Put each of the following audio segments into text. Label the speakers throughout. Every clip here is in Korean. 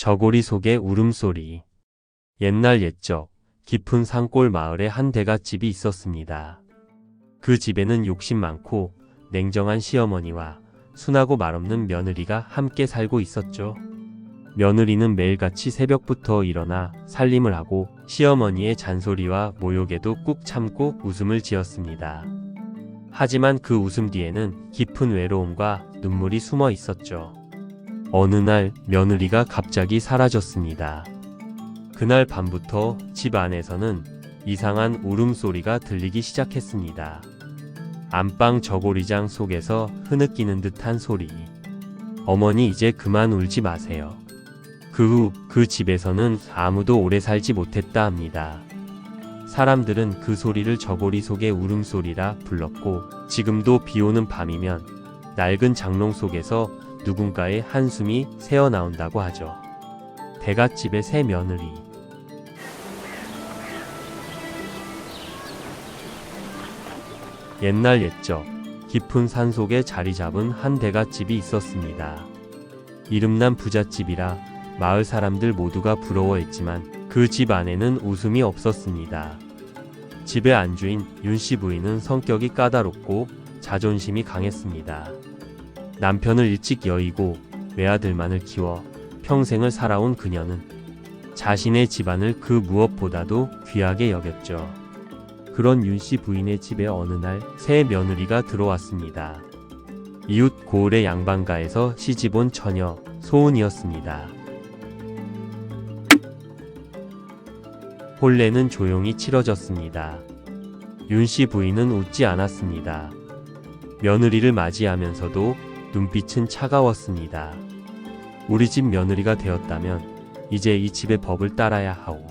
Speaker 1: 저고리 속의 울음소리. 옛날 옛적 깊은 산골 마을에 한 대갓집이 있었습니다. 그 집에는 욕심 많고 냉정한 시어머니와 순하고 말없는 며느리가 함께 살고 있었죠. 며느리는 매일같이 새벽부터 일어나 살림을 하고 시어머니의 잔소리와 모욕에도 꾹 참고 웃음을 지었습니다. 하지만 그 웃음 뒤에는 깊은 외로움과 눈물이 숨어 있었죠. 어느 날 며느리가 갑자기 사라졌습니다. 그날 밤부터 집 안에서는 이상한 울음소리가 들리기 시작했습니다. 안방 저고리장 속에서 흐느끼는 듯한 소리. 어머니 이제 그만 울지 마세요. 그 후 그 집에서는 아무도 오래 살지 못했다 합니다. 사람들은 그 소리를 저고리 속의 울음소리라 불렀고, 지금도 비 오는 밤이면 낡은 장롱 속에서 누군가의 한숨이 새어나온다고 하죠. 대갓집의 새 며느리. 옛날 옛적 깊은 산속에 자리 잡은 한 대갓집이 있었습니다. 이름난 부잣집이라 마을 사람들 모두가 부러워했지만 그 집 안에는 웃음이 없었습니다. 집의 안주인 윤씨 부인은 성격이 까다롭고 자존심이 강했습니다. 남편을 일찍 여의고 외아들만을 키워 평생을 살아온 그녀는 자신의 집안을 그 무엇보다도 귀하게 여겼죠. 그런 윤씨 부인의 집에 어느 날 새 며느리가 들어왔습니다. 이웃 고을의 양반가에서 시집온 처녀 소은이었습니다. 혼례는 조용히 치러졌습니다. 윤씨 부인은 웃지 않았습니다. 며느리를 맞이하면서도 눈빛은 차가웠습니다. 우리 집 며느리가 되었다면 이제 이 집의 법을 따라야 하오.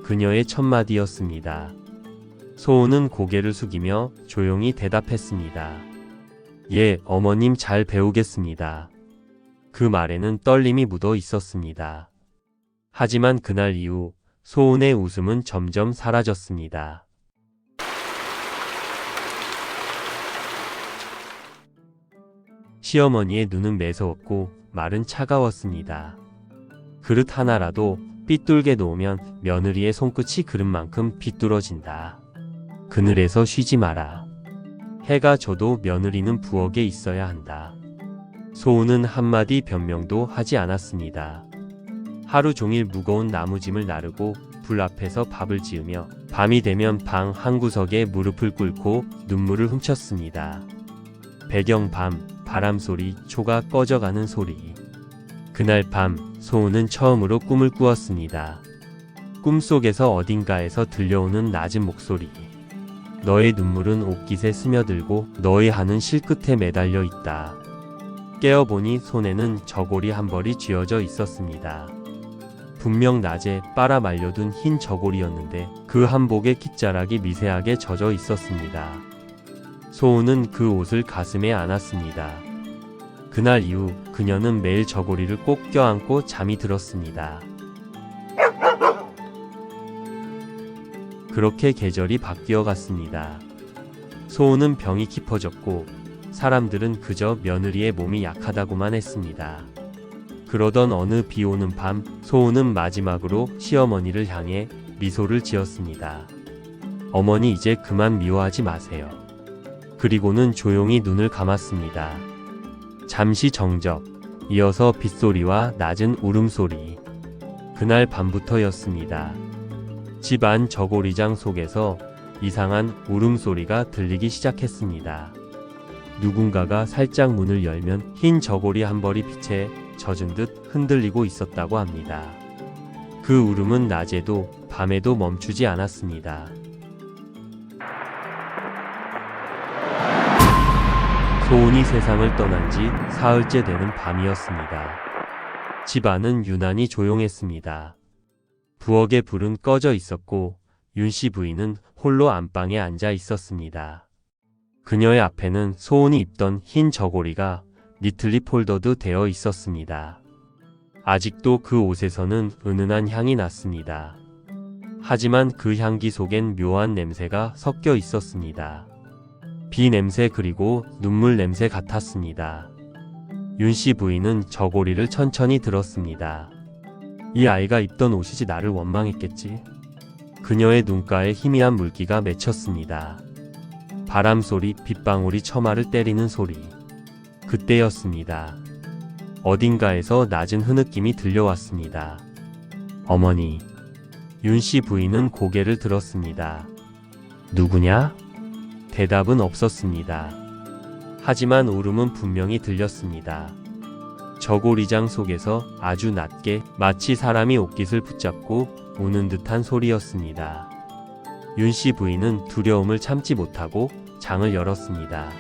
Speaker 1: 그녀의 첫마디였습니다. 소은은 고개를 숙이며 조용히 대답했습니다. 예, 어머님 잘 배우겠습니다. 그 말에는 떨림이 묻어 있었습니다. 하지만 그날 이후 소은의 웃음은 점점 사라졌습니다. 시어머니의 눈은 매서웠고 말은 차가웠습니다. 그릇 하나라도 삐뚤게 놓으면 며느리의 손끝이 그릇만큼 비뚤어진다. 그늘에서 쉬지 마라. 해가 져도 며느리는 부엌에 있어야 한다. 소은은 한마디 변명도 하지 않았습니다. 하루 종일 무거운 나무짐을 나르고 불 앞에서 밥을 지으며 밤이 되면 방 한구석에 무릎을 꿇고 눈물을 훔쳤습니다. 배경 밤, 바람소리, 초가 꺼져가는 소리. 그날 밤 소은은 처음으로 꿈을 꾸었습니다. 꿈속에서 어딘가에서 들려오는 낮은 목소리. 너의 눈물은 옷깃에 스며들고 너의 한은 실끝에 매달려 있다. 깨어보니 손에는 저고리 한 벌이 쥐어져 있었습니다. 분명 낮에 빨아 말려둔 흰 저고리였는데 그 한복에 깃자락이 미세하게 젖어 있었습니다. 소은은 그 옷을 가슴에 안았습니다. 그날 이후 그녀는 매일 저고리를 꼭 껴안고 잠이 들었습니다. 그렇게 계절이 바뀌어 갔습니다. 소은은 병이 깊어졌고 사람들은 그저 며느리의 몸이 약하다고만 했습니다. 그러던 어느 비 오는 밤 소은은 마지막으로 시어머니를 향해 미소를 지었습니다. 어머니 이제 그만 미워하지 마세요. 그리고는 조용히 눈을 감았습니다. 잠시 정적, 이어서 빗소리와 낮은 울음소리. 그날 밤부터였습니다. 집 안 저고리장 속에서 이상한 울음소리가 들리기 시작했습니다. 누군가가 살짝 문을 열면 흰 저고리 한 벌이 빛에 젖은 듯 흔들리고 있었다고 합니다. 그 울음은 낮에도 밤에도 멈추지 않았습니다. 소은이 세상을 떠난 지 사흘째 되는 밤이었습니다. 집 안은 유난히 조용했습니다. 부엌의 불은 꺼져 있었고 윤씨 부인은 홀로 안방에 앉아 있었습니다. 그녀의 앞에는 소은이 입던 흰 저고리가 니틀리 폴더드 되어 있었습니다. 아직도 그 옷에서는 은은한 향이 났습니다. 하지만 그 향기 속엔 묘한 냄새가 섞여 있었습니다. 비 냄새 그리고 눈물 냄새 같았습니다. 윤씨 부인은 저고리를 천천히 들었습니다. 이 아이가 입던 옷이지 나를 원망했겠지. 그녀의 눈가에 희미한 물기가 맺혔습니다. 바람 소리, 빗방울이 처마를 때리는 소리. 그때였습니다. 어딘가에서 낮은 흐느낌이 들려왔습니다. 어머니. 윤씨 부인은 고개를 들었습니다. 누구냐? 대답은 없었습니다. 하지만 울음은 분명히 들렸습니다. 저고리장 속에서 아주 낮게 마치 사람이 옷깃을 붙잡고 우는 듯한 소리였습니다. 윤씨 부인은 두려움을 참지 못하고 장을 열었습니다.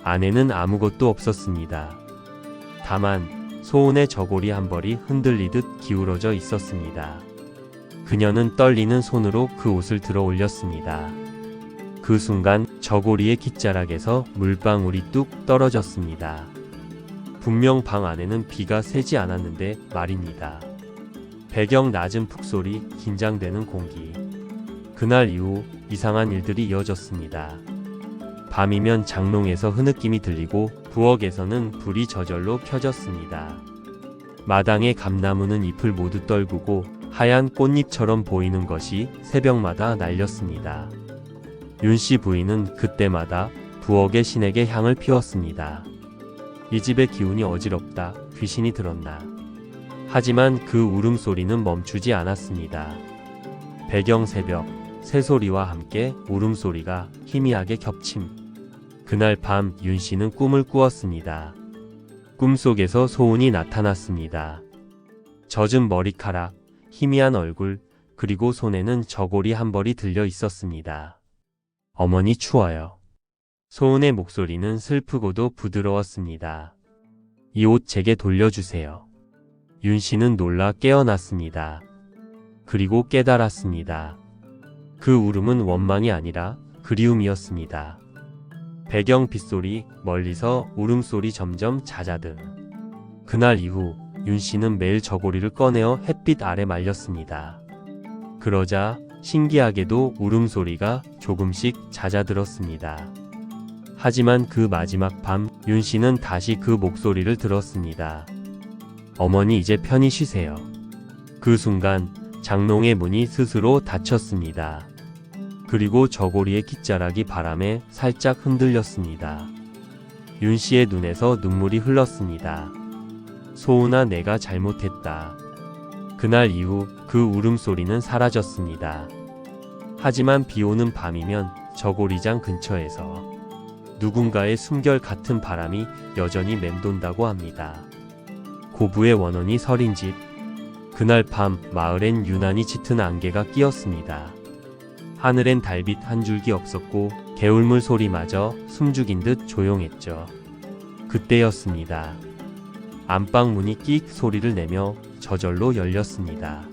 Speaker 1: 안에는 아무것도 없었습니다. 다만 소은의 저고리 한 벌이 흔들리듯 기울어져 있었습니다. 그녀는 떨리는 손으로 그 옷을 들어 올렸습니다. 그 순간 저고리의 깃자락에서 물방울이 뚝 떨어졌습니다. 분명 방 안에는 비가 새지 않았는데 말입니다. 배경 낮은 푹소리, 긴장되는 공기. 그날 이후 이상한 일들이 이어졌습니다. 밤이면 장롱에서 흐느낌이 들리고 부엌에서는 불이 저절로 켜졌습니다. 마당의 감나무는 잎을 모두 떨구고 하얀 꽃잎처럼 보이는 것이 새벽마다 날렸습니다. 윤씨 부인은 그때마다 부엌의 신에게 향을 피웠습니다. 이 집의 기운이 어지럽다. 귀신이 들었나. 하지만 그 울음소리는 멈추지 않았습니다. 배경 새벽, 새소리와 함께 울음소리가 희미하게 겹침. 그날 밤 윤씨는 꿈을 꾸었습니다. 꿈속에서 소은이 나타났습니다. 젖은 머리카락, 희미한 얼굴, 그리고 손에는 저고리 한 벌이 들려 있었습니다. 어머니 추워요. 소은의 목소리는 슬프고도 부드러웠습니다. 이 옷 제게 돌려주세요. 윤씨는 놀라 깨어났습니다. 그리고 깨달았습니다. 그 울음은 원망이 아니라 그리움이었습니다. 배경 빗소리, 멀리서 울음소리 점점 잦아든. 그날 이후 윤씨는 매일 저고리를 꺼내어 햇빛 아래 말렸습니다. 그러자 신기하게도 울음소리가 조금씩 잦아들었습니다. 하지만 그 마지막 밤 윤씨는 다시 그 목소리를 들었습니다. 어머니 이제 편히 쉬세요. 그 순간 장롱의 문이 스스로 닫혔습니다. 그리고 저고리의 깃자락이 바람에 살짝 흔들렸습니다. 윤씨의 눈에서 눈물이 흘렀습니다. 소은아, 내가 잘못했다. 그날 이후 그 울음소리는 사라졌습니다. 하지만 비 오는 밤이면 저고리장 근처에서 누군가의 숨결 같은 바람이 여전히 맴돈다고 합니다. 고부의 원혼이 서린 집. 그날 밤 마을엔 유난히 짙은 안개가 끼었습니다. 하늘엔 달빛 한 줄기 없었고 개울물 소리마저 숨죽인 듯 조용했죠. 그때였습니다. 안방 문이 끽 소리를 내며 저절로 열렸습니다.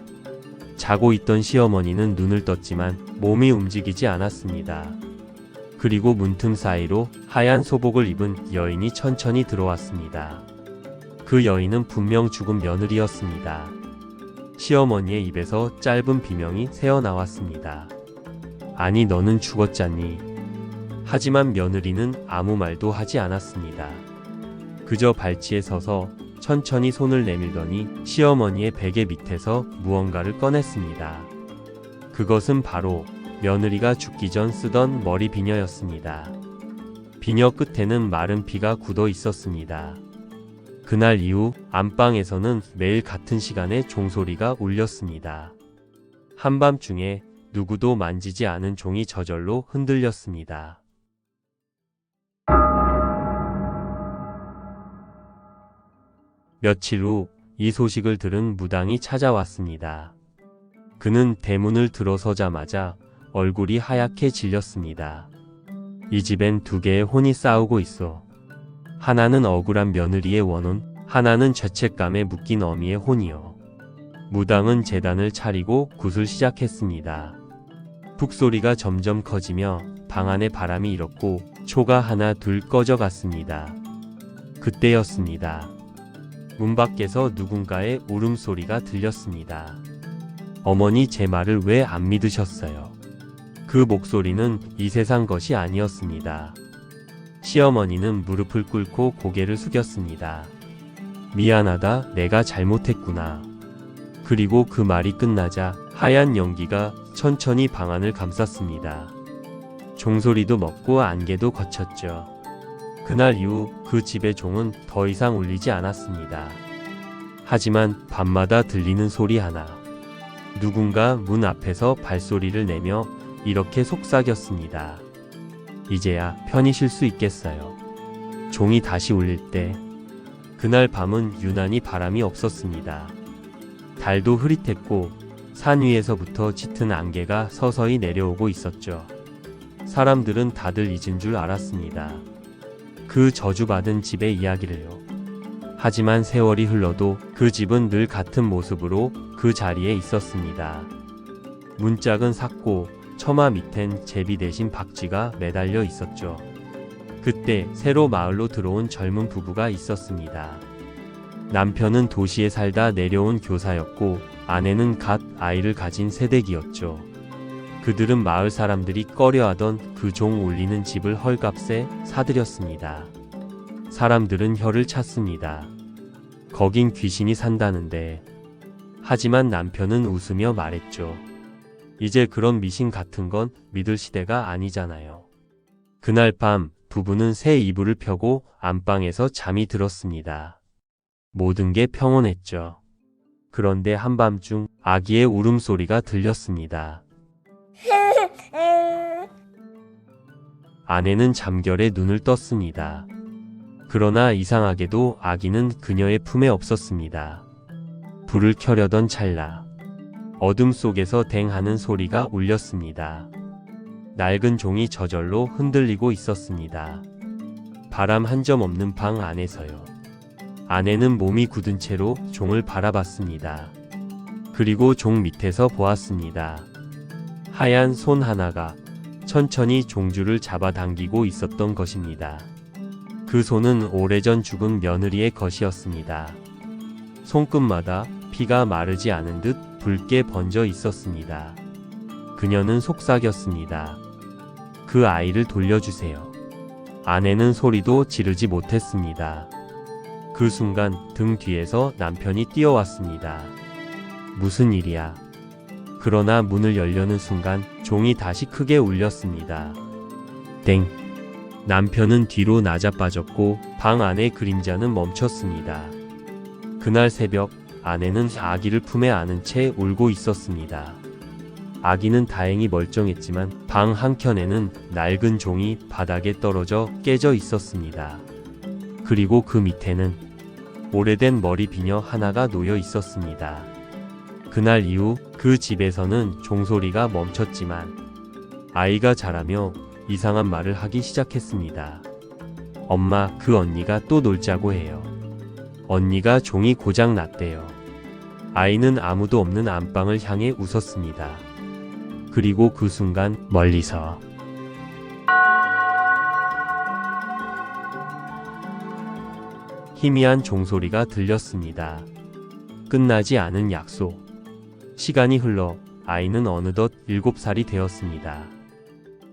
Speaker 1: 자고 있던 시어머니는 눈을 떴지만 몸이 움직이지 않았습니다. 그리고 문틈 사이로 하얀 소복을 입은 여인이 천천히 들어왔습니다. 그 여인은 분명 죽은 며느리였습니다. 시어머니의 입에서 짧은 비명이 새어나왔습니다. 아니, 너는 죽었잖니. 하지만 며느리는 아무 말도 하지 않았습니다. 그저 발치에 서서 천천히 손을 내밀더니 시어머니의 베개 밑에서 무언가를 꺼냈습니다. 그것은 바로 며느리가 죽기 전 쓰던 머리 비녀였습니다. 비녀 끝에는 마른 피가 굳어 있었습니다. 그날 이후 안방에서는 매일 같은 시간에 종소리가 울렸습니다. 한밤중에 누구도 만지지 않은 종이 저절로 흔들렸습니다. 며칠 후 이 소식을 들은 무당이 찾아왔습니다. 그는 대문을 들어서자마자 얼굴이 하얗게 질렸습니다. 이 집엔 두 개의 혼이 싸우고 있어. 하나는 억울한 며느리의 원혼, 하나는 죄책감에 묶인 어미의 혼이요. 무당은 제단을 차리고 굿을 시작했습니다. 북소리가 점점 커지며 방 안에 바람이 일었고 초가 하나 둘 꺼져갔습니다. 그때였습니다. 문 밖에서 누군가의 울음소리가 들렸습니다. 어머니, 제 말을 왜 안 믿으셨어요? 그 목소리는 이 세상 것이 아니었습니다. 시어머니는 무릎을 꿇고 고개를 숙였습니다. 미안하다, 내가 잘못했구나. 그리고 그 말이 끝나자 하얀 연기가 천천히 방안을 감쌌습니다. 종소리도 멎고 안개도 걷혔죠. 그날 이후 그 집의 종은 더 이상 울리지 않았습니다. 하지만 밤마다 들리는 소리 하나. 누군가 문 앞에서 발소리를 내며 이렇게 속삭였습니다. 이제야 편히 쉴 수 있겠어요. 종이 다시 울릴 때. 그날 밤은 유난히 바람이 없었습니다. 달도 흐릿했고 산 위에서부터 짙은 안개가 서서히 내려오고 있었죠. 사람들은 다들 잊은 줄 알았습니다. 그 저주받은 집의 이야기를요. 하지만 세월이 흘러도 그 집은 늘 같은 모습으로 그 자리에 있었습니다. 문짝은 삭고 처마 밑엔 제비 대신 박쥐가 매달려 있었죠. 그때 새로 마을로 들어온 젊은 부부가 있었습니다. 남편은 도시에 살다 내려온 교사였고 아내는 갓 아이를 가진 새댁이었죠. 그들은 마을 사람들이 꺼려하던 그 종 울리는 집을 헐값에 사들였습니다. 사람들은 혀를 찼습니다. 거긴 귀신이 산다는데. 하지만 남편은 웃으며 말했죠. 이제 그런 미신 같은 건 믿을 시대가 아니잖아요. 그날 밤 부부는 새 이불을 펴고 안방에서 잠이 들었습니다. 모든 게 평온했죠. 그런데 한밤중 아기의 울음소리가 들렸습니다. 아내는 잠결에 눈을 떴습니다. 그러나 이상하게도 아기는 그녀의 품에 없었습니다. 불을 켜려던 찰나 어둠 속에서 댕 하는 소리가 울렸습니다. 낡은 종이 저절로 흔들리고 있었습니다. 바람 한 점 없는 방 안에서요. 아내는 몸이 굳은 채로 종을 바라봤습니다. 그리고 종 밑에서 보았습니다. 하얀 손 하나가 천천히 종줄을 잡아당기고 있었던 것입니다. 그 손은 오래전 죽은 며느리의 것이었습니다. 손끝마다 피가 마르지 않은 듯 붉게 번져 있었습니다. 그녀는 속삭였습니다. 그 아이를 돌려주세요. 아내는 소리도 지르지 못했습니다. 그 순간 등 뒤에서 남편이 뛰어왔습니다. 무슨 일이야? 그러나 문을 열려는 순간 종이 다시 크게 울렸습니다. 땡! 남편은 뒤로 나자빠졌고 방 안의 그림자는 멈췄습니다. 그날 새벽 아내는 아기를 품에 안은 채 울고 있었습니다. 아기는 다행히 멀쩡했지만 방 한켠에는 낡은 종이 바닥에 떨어져 깨져 있었습니다. 그리고 그 밑에는 오래된 머리 비녀 하나가 놓여 있었습니다. 그날 이후 그 집에서는 종소리가 멈췄지만 아이가 자라며 이상한 말을 하기 시작했습니다. 엄마, 그 언니가 또 놀자고 해요. 언니가 종이 고장 났대요. 아이는 아무도 없는 안방을 향해 웃었습니다. 그리고 그 순간 멀리서 희미한 종소리가 들렸습니다. 끝나지 않은 약속. 시간이 흘러 아이는 어느덧 7살이 되었습니다.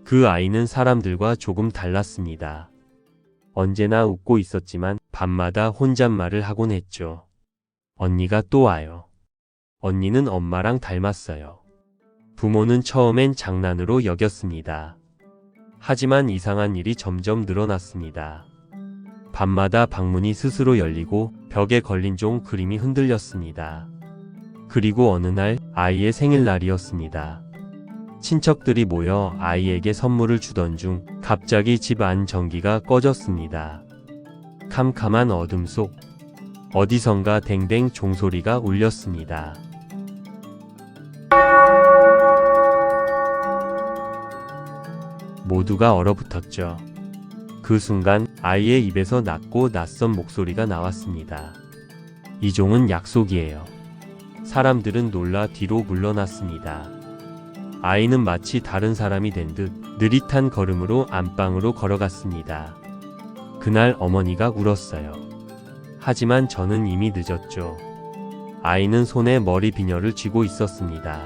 Speaker 1: 그 아이는 사람들과 조금 달랐습니다. 언제나 웃고 있었지만 밤마다 혼잣말을 하곤 했죠. 언니가 또 와요. 언니는 엄마랑 닮았어요. 부모는 처음엔 장난으로 여겼습니다. 하지만 이상한 일이 점점 늘어났습니다. 밤마다 방문이 스스로 열리고 벽에 걸린 종 그림이 흔들렸습니다. 그리고 어느 날 아이의 생일날이었습니다. 친척들이 모여 아이에게 선물을 주던 중 갑자기 집 안 전기가 꺼졌습니다. 캄캄한 어둠 속 어디선가 댕댕 종소리가 울렸습니다. 모두가 얼어붙었죠. 그 순간 아이의 입에서 낮고 낯선 목소리가 나왔습니다. 이 종은 약속이에요. 사람들은 놀라 뒤로 물러났습니다. 아이는 마치 다른 사람이 된 듯 느릿한 걸음으로 안방으로 걸어갔습니다. 그날 어머니가 울었어요. 하지만 저는 이미 늦었죠. 아이는 손에 머리 비녀를 쥐고 있었습니다.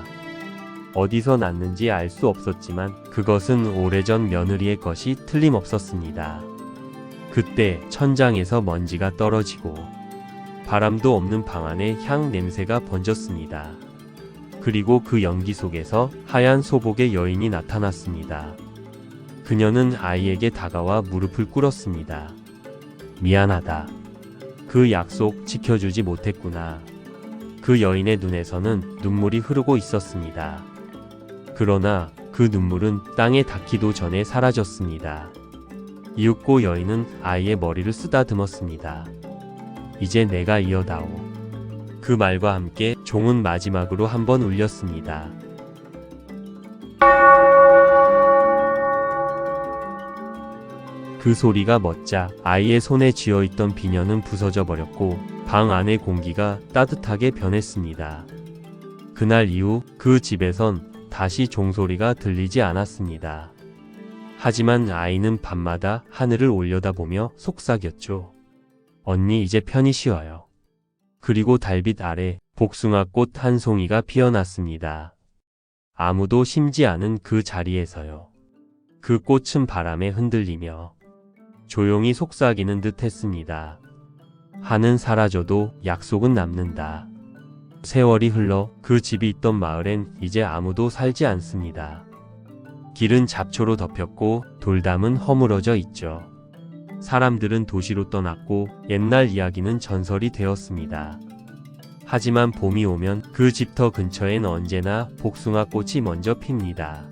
Speaker 1: 어디서 났는지 알 수 없었지만 그것은 오래전 며느리의 것이 틀림없었습니다. 그때 천장에서 먼지가 떨어지고 바람도 없는 방 안에 향 냄새가 번졌습니다. 그리고 그 연기 속에서 하얀 소복의 여인이 나타났습니다. 그녀는 아이에게 다가와 무릎을 꿇었습니다. 미안하다. 그 약속 지켜주지 못했구나. 그 여인의 눈에서는 눈물이 흐르고 있었습니다. 그러나 그 눈물은 땅에 닿기도 전에 사라졌습니다. 이윽고 여인은 아이의 머리를 쓰다듬었습니다. 이제 내가 이어다오. 그 말과 함께 종은 마지막으로 한번 울렸습니다. 그 소리가 멎자 아이의 손에 쥐어있던 비녀는 부서져 버렸고 방 안의 공기가 따뜻하게 변했습니다. 그날 이후 그 집에선 다시 종소리가 들리지 않았습니다. 하지만 아이는 밤마다 하늘을 올려다보며 속삭였죠. 언니 이제 편히 쉬어요. 그리고 달빛 아래 복숭아꽃 한 송이가 피어났습니다. 아무도 심지 않은 그 자리에서요. 그 꽃은 바람에 흔들리며 조용히 속삭이는 듯 했습니다. 한은 사라져도 약속은 남는다. 세월이 흘러 그 집이 있던 마을엔 이제 아무도 살지 않습니다. 길은 잡초로 덮였고 돌담은 허물어져 있죠. 사람들은 도시로 떠났고 옛날 이야기는 전설이 되었습니다. 하지만 봄이 오면 그 집터 근처엔 언제나 복숭아 꽃이 먼저 핍니다.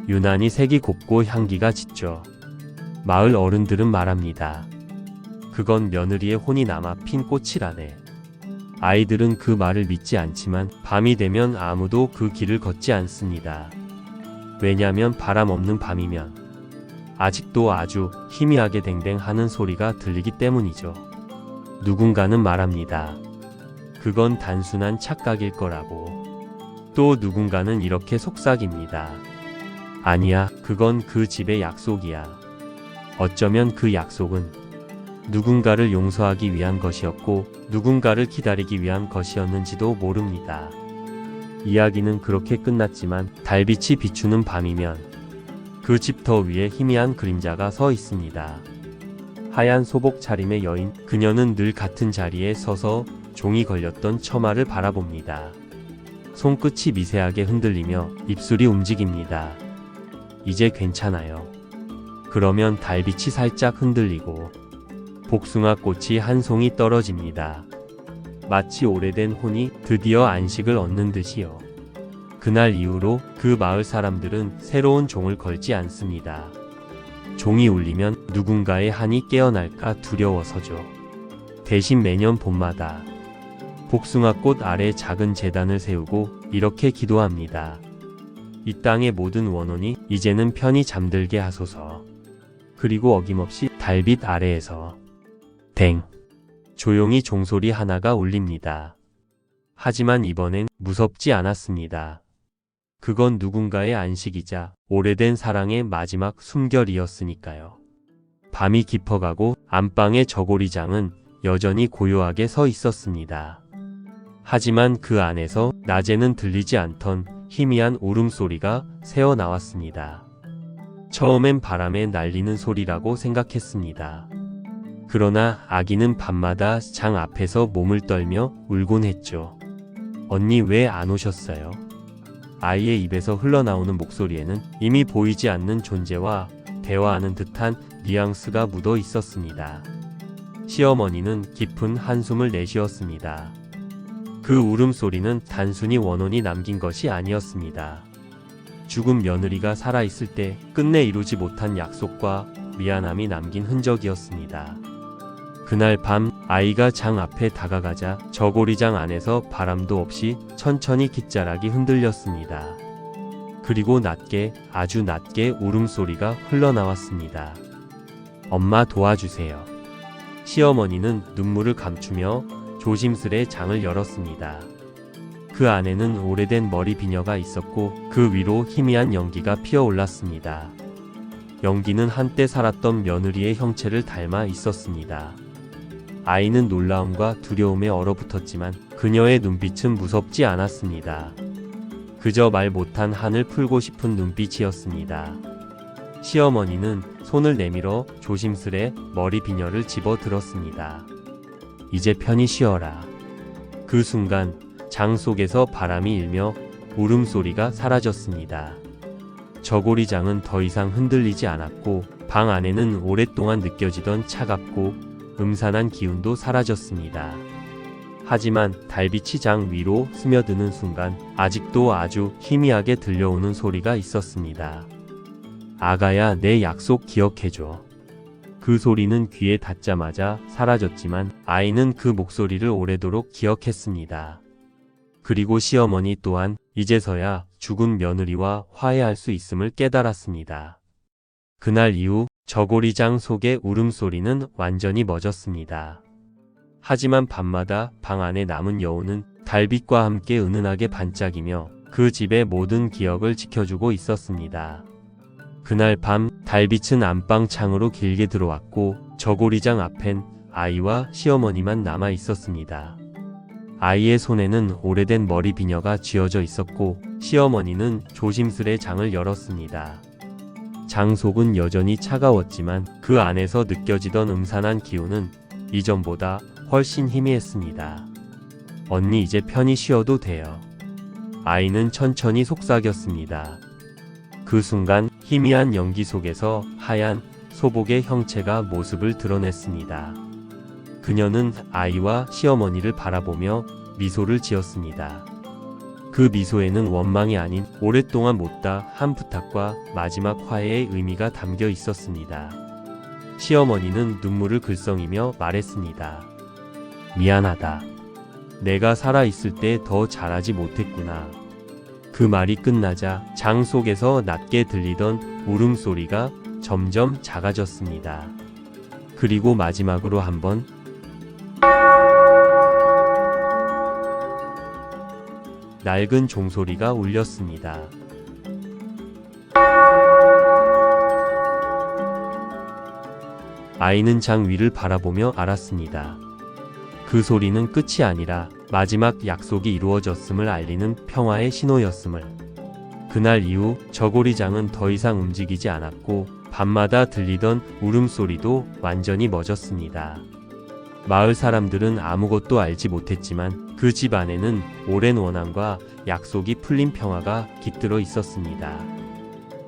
Speaker 1: 유난히 색이 곱고 향기가 짙죠. 마을 어른들은 말합니다. 그건 며느리의 혼이 남아 핀 꽃이라네. 아이들은 그 말을 믿지 않지만 밤이 되면 아무도 그 길을 걷지 않습니다. 왜냐면 바람 없는 밤이면 아직도 아주 희미하게 댕댕하는 소리가 들리기 때문이죠. 누군가는 말합니다. 그건 단순한 착각일 거라고. 또 누군가는 이렇게 속삭입니다. 아니야, 그건 그 집의 약속이야. 어쩌면 그 약속은 누군가를 용서하기 위한 것이었고 누군가를 기다리기 위한 것이었는지도 모릅니다. 이야기는 그렇게 끝났지만 달빛이 비추는 밤이면 그 집터 위에 희미한 그림자가 서 있습니다. 하얀 소복 차림의 여인, 그녀는 늘 같은 자리에 서서 종이 걸렸던 처마를 바라봅니다. 손끝이 미세하게 흔들리며 입술이 움직입니다. 이제 괜찮아요. 그러면 달빛이 살짝 흔들리고 복숭아 꽃이 한 송이 떨어집니다. 마치 오래된 혼이 드디어 안식을 얻는 듯이요. 그날 이후로 그 마을 사람들은 새로운 종을 걸지 않습니다. 종이 울리면 누군가의 한이 깨어날까 두려워서죠. 대신 매년 봄마다 복숭아꽃 아래 작은 제단을 세우고 이렇게 기도합니다. 이 땅의 모든 원혼이 이제는 편히 잠들게 하소서. 그리고 어김없이 달빛 아래에서 댕! 조용히 종소리 하나가 울립니다. 하지만 이번엔 무섭지 않았습니다. 그건 누군가의 안식이자 오래된 사랑의 마지막 숨결이었으니까요. 밤이 깊어가고 안방의 저고리장은 여전히 고요하게 서 있었습니다. 하지만 그 안에서 낮에는 들리지 않던 희미한 울음소리가 새어나왔습니다. 처음엔 바람에 날리는 소리라고 생각했습니다. 그러나 아기는 밤마다 장 앞에서 몸을 떨며 울곤 했죠. 언니 왜 안 오셨어요? 아이의 입에서 흘러나오는 목소리에는 이미 보이지 않는 존재와 대화하는 듯한 뉘앙스가 묻어 있었습니다. 시어머니는 깊은 한숨을 내쉬었습니다. 그 울음소리는 단순히 원혼이 남긴 것이 아니었습니다. 죽은 며느리가 살아있을 때 끝내 이루지 못한 약속과 미안함이 남긴 흔적이었습니다. 그날 밤 아이가 장 앞에 다가가자 저고리장 안에서 바람도 없이 천천히 깃자락이 흔들렸습니다. 그리고 낮게, 아주 낮게 울음소리가 흘러나왔습니다. 엄마 도와주세요. 시어머니는 눈물을 감추며 조심스레 장을 열었습니다. 그 안에는 오래된 머리 비녀가 있었고 그 위로 희미한 연기가 피어올랐습니다. 연기는 한때 살았던 며느리의 형체를 닮아 있었습니다. 아이는 놀라움과 두려움에 얼어붙었지만 그녀의 눈빛은 무섭지 않았습니다. 그저 말 못한 한을 풀고 싶은 눈빛이었습니다. 시어머니는 손을 내밀어 조심스레 머리 비녀를 집어 들었습니다. 이제 편히 쉬어라. 그 순간 장 속에서 바람이 일며 울음소리가 사라졌습니다. 저고리장은 더 이상 흔들리지 않았고 방 안에는 오랫동안 느껴지던 차갑고 음산한 기운도 사라졌습니다. 하지만 달빛이 장 위로 스며드는 순간 아직도 아주 희미하게 들려오는 소리가 있었습니다. 아가야, 내 약속 기억해줘. 그 소리는 귀에 닿자마자 사라졌지만 아이는 그 목소리를 오래도록 기억했습니다. 그리고 시어머니 또한 이제서야 죽은 며느리와 화해할 수 있음을 깨달았습니다. 그날 이후 저고리장 속의 울음소리는 완전히 멎었습니다. 하지만 밤마다 방 안에 남은 여우는 달빛과 함께 은은하게 반짝이며 그 집의 모든 기억을 지켜주고 있었습니다. 그날 밤 달빛은 안방 창으로 길게 들어왔고 저고리장 앞엔 아이와 시어머니만 남아 있었습니다. 아이의 손에는 오래된 머리 비녀가 쥐어져 있었고 시어머니는 조심스레 장을 열었습니다. 장 속은 여전히 차가웠지만 그 안에서 느껴지던 음산한 기운은 이전보다 훨씬 희미했습니다. 언니, 이제 편히 쉬어도 돼요. 아이는 천천히 속삭였습니다. 그 순간 희미한 연기 속에서 하얀 소복의 형체가 모습을 드러냈습니다. 그녀는 아이와 시어머니를 바라보며 미소를 지었습니다. 그 미소에는 원망이 아닌 오랫동안 못다 한 부탁과 마지막 화해의 의미가 담겨 있었습니다. 시어머니는 눈물을 글썽이며 말했습니다. 미안하다. 내가 살아있을 때 더 잘하지 못했구나. 그 말이 끝나자 장 속에서 낮게 들리던 울음소리가 점점 작아졌습니다. 그리고 마지막으로 한번 낡은 종소리가 울렸습니다. 아이는 장 위를 바라보며 알았습니다. 그 소리는 끝이 아니라 마지막 약속이 이루어졌음을 알리는 평화의 신호였음을. 그날 이후 저고리장은 더 이상 움직이지 않았고 밤마다 들리던 울음소리도 완전히 멎었습니다. 마을 사람들은 아무것도 알지 못했지만 그 집 안에는 오랜 원한과 약속이 풀린 평화가 깃들어 있었습니다.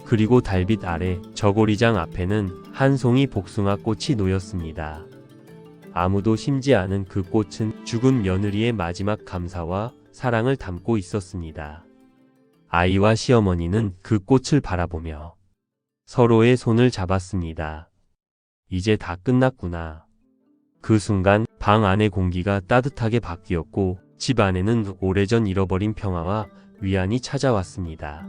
Speaker 1: 그리고 달빛 아래 저고리장 앞에는 한 송이 복숭아 꽃이 놓였습니다. 아무도 심지 않은 그 꽃은 죽은 며느리의 마지막 감사와 사랑을 담고 있었습니다. 아이와 시어머니는 그 꽃을 바라보며 서로의 손을 잡았습니다. 이제 다 끝났구나. 그 순간 방 안의 공기가 따뜻하게 바뀌었고 집 안에는 오래전 잃어버린 평화와 위안이 찾아왔습니다.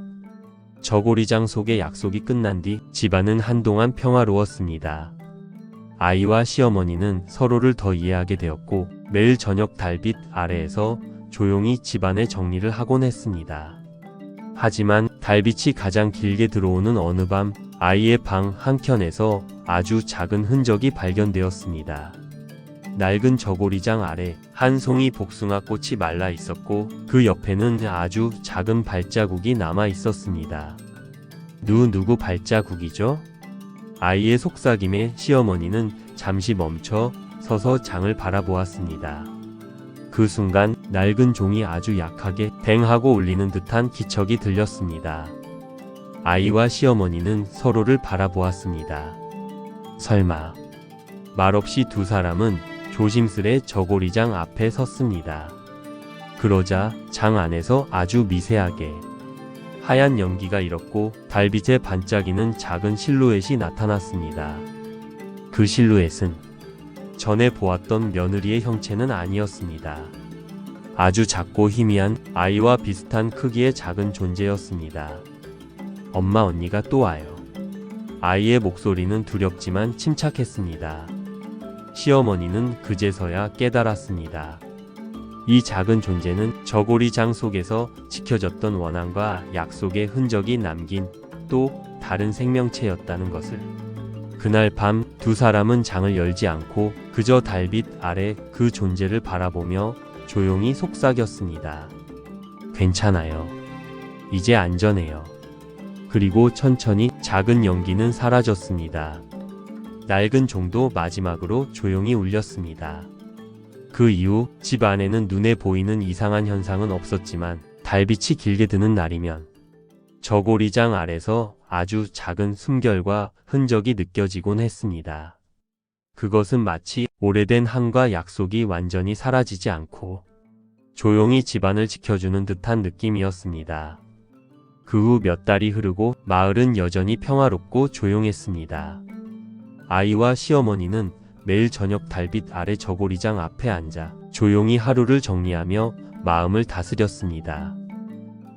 Speaker 1: 저고리장 속의 약속이 끝난 뒤 집안은 한동안 평화로웠습니다. 아이와 시어머니는 서로를 더 이해하게 되었고 매일 저녁 달빛 아래에서 조용히 집안의 정리를 하곤 했습니다. 하지만 달빛이 가장 길게 들어오는 어느 밤 아이의 방 한켠에서 아주 작은 흔적이 발견되었습니다. 낡은 저고리장 아래 한 송이 복숭아 꽃이 말라 있었고 그 옆에는 아주 작은 발자국이 남아 있었습니다. 누구 발자국이죠? 아이의 속삭임에 시어머니는 잠시 멈춰 서서 장을 바라보았습니다. 그 순간 낡은 종이 아주 약하게 댕 하고 울리는 듯한 기척이 들렸습니다. 아이와 시어머니는 서로를 바라보았습니다. 설마. 말없이 두 사람은 조심스레 저고리장 앞에 섰습니다. 그러자 장 안에서 아주 미세하게 하얀 연기가 일었고 달빛에 반짝이는 작은 실루엣이 나타났습니다. 그 실루엣은 전에 보았던 며느리의 형체는 아니었습니다. 아주 작고 희미한 아이와 비슷한 크기의 작은 존재였습니다. 엄마, 언니가 또 와요. 아이의 목소리는 두렵지만 침착했습니다. 시어머니는 그제서야 깨달았습니다. 이 작은 존재는 저고리장 속에서 지켜졌던 원한과 약속의 흔적이 남긴 또 다른 생명체였다는 것을. 그날 밤 두 사람은 장을 열지 않고 그저 달빛 아래 그 존재를 바라보며 조용히 속삭였습니다. 괜찮아요. 이제 안전해요. 그리고 천천히 작은 연기는 사라졌습니다. 낡은 종도 마지막으로 조용히 울렸습니다. 그 이후 집 안에는 눈에 보이는 이상한 현상은 없었지만 달빛이 길게 드는 날이면 저고리장 아래서 아주 작은 숨결과 흔적이 느껴지곤 했습니다. 그것은 마치 오래된 한과 약속이 완전히 사라지지 않고 조용히 집안을 지켜주는 듯한 느낌이었습니다. 그 후 몇 달이 흐르고 마을은 여전히 평화롭고 조용했습니다. 아이와 시어머니는 매일 저녁 달빛 아래 저고리장 앞에 앉아 조용히 하루를 정리하며 마음을 다스렸습니다.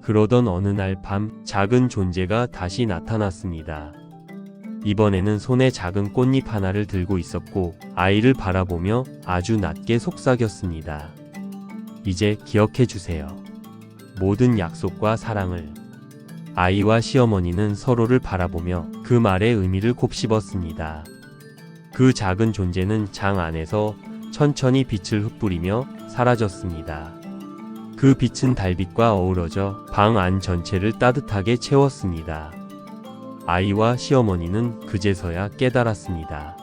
Speaker 1: 그러던 어느 날 밤 작은 존재가 다시 나타났습니다. 이번에는 손에 작은 꽃잎 하나를 들고 있었고 아이를 바라보며 아주 낮게 속삭였습니다. 이제 기억해 주세요. 모든 약속과 사랑을. 아이와 시어머니는 서로를 바라보며 그 말의 의미를 곱씹었습니다. 그 작은 존재는 장 안에서 천천히 빛을 흩뿌리며 사라졌습니다. 그 빛은 달빛과 어우러져 방 안 전체를 따뜻하게 채웠습니다. 아이와 시어머니는 그제서야 깨달았습니다.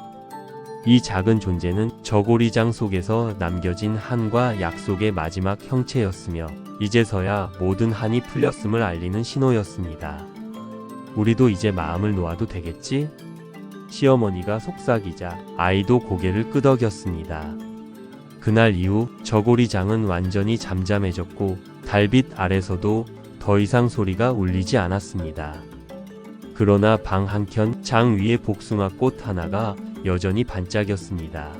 Speaker 1: 이 작은 존재는 저고리장 속에서 남겨진 한과 약속의 마지막 형체였으며 이제서야 모든 한이 풀렸음을 알리는 신호였습니다. 우리도 이제 마음을 놓아도 되겠지? 시어머니가 속삭이자 아이도 고개를 끄덕였습니다. 그날 이후 저고리장은 완전히 잠잠해졌고 달빛 아래서도 더 이상 소리가 울리지 않았습니다. 그러나 방 한켠 장 위에 복숭아꽃 하나가 여전히 반짝였습니다.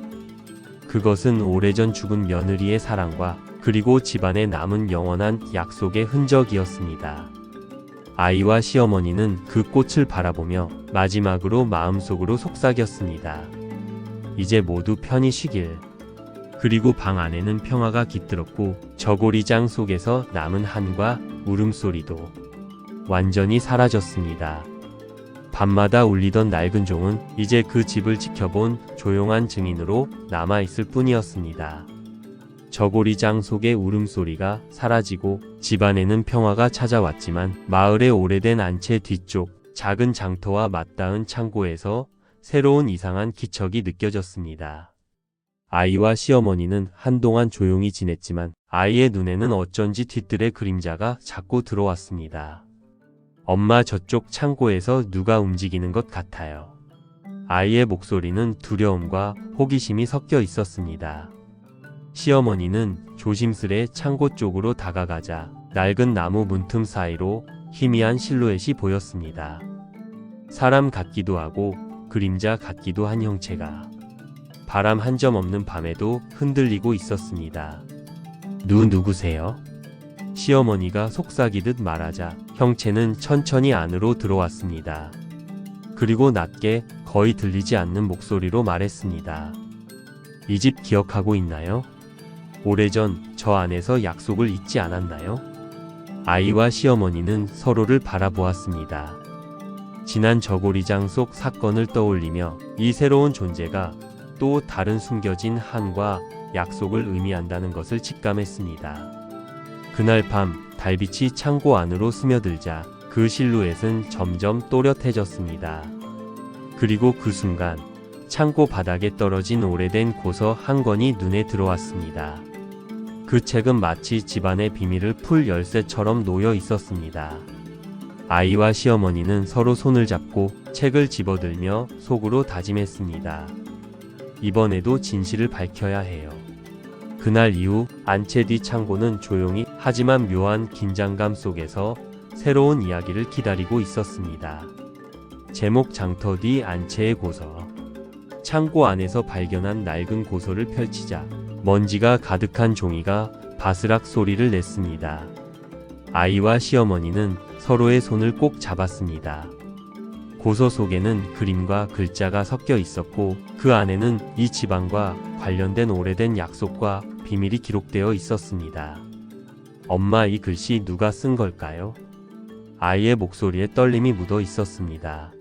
Speaker 1: 그것은 오래전 죽은 며느리의 사랑과 그리고 집안에 남은 영원한 약속의 흔적이었습니다. 아이와 시어머니는 그 꽃을 바라보며 마지막으로 마음속으로 속삭였습니다. 이제 모두 편히 쉬길. 그리고 방 안에는 평화가 깃들었고 저고리장 속에서 남은 한과 울음소리도 완전히 사라졌습니다. 밤마다 울리던 낡은 종은 이제 그 집을 지켜본 조용한 증인으로 남아있을 뿐이었습니다. 저고리장 속의 울음소리가 사라지고 집안에는 평화가 찾아왔지만 마을의 오래된 안채 뒤쪽 작은 장터와 맞닿은 창고에서 새로운 이상한 기척이 느껴졌습니다. 아이와 시어머니는 한동안 조용히 지냈지만 아이의 눈에는 어쩐지 뒤뜰의 그림자가 자꾸 들어왔습니다. 엄마, 저쪽 창고에서 누가 움직이는 것 같아요. 아이의 목소리는 두려움과 호기심이 섞여 있었습니다. 시어머니는 조심스레 창고 쪽으로 다가가자 낡은 나무 문틈 사이로 희미한 실루엣이 보였습니다. 사람 같기도 하고 그림자 같기도 한 형체가 바람 한 점 없는 밤에도 흔들리고 있었습니다. 누구세요? 시어머니가 속삭이듯 말하자 형체는 천천히 안으로 들어왔습니다. 그리고 낮게 거의 들리지 않는 목소리로 말했습니다. 이 집 기억하고 있나요? 오래전 저 안에서 약속을 잊지 않았나요? 아이와 시어머니는 서로를 바라보았습니다. 지난 저고리장 속 사건을 떠올리며 이 새로운 존재가 또 다른 숨겨진 한과 약속을 의미한다는 것을 직감했습니다. 그날 밤 달빛이 창고 안으로 스며들자 그 실루엣은 점점 또렷해졌습니다. 그리고 그 순간 창고 바닥에 떨어진 오래된 고서 한 권이 눈에 들어왔습니다. 그 책은 마치 집안의 비밀을 풀 열쇠처럼 놓여 있었습니다. 아이와 시어머니는 서로 손을 잡고 책을 집어들며 속으로 다짐했습니다. 이번에도 진실을 밝혀야 해요. 그날 이후 안채 뒤 창고는 조용히 하지만 묘한 긴장감 속에서 새로운 이야기를 기다리고 있었습니다. 제목 장터 뒤 안채의 고서. 창고 안에서 발견한 낡은 고서를 펼치자 먼지가 가득한 종이가 바스락 소리를 냈습니다. 아이와 시어머니는 서로의 손을 꼭 잡았습니다. 고서 속에는 그림과 글자가 섞여 있었고 그 안에는 이 집안과 관련된 오래된 약속과 비밀이 기록되어 있었습니다. 엄마, 이 글씨 누가 쓴 걸까요? 아이의 목소리에 떨림이 묻어 있었습니다.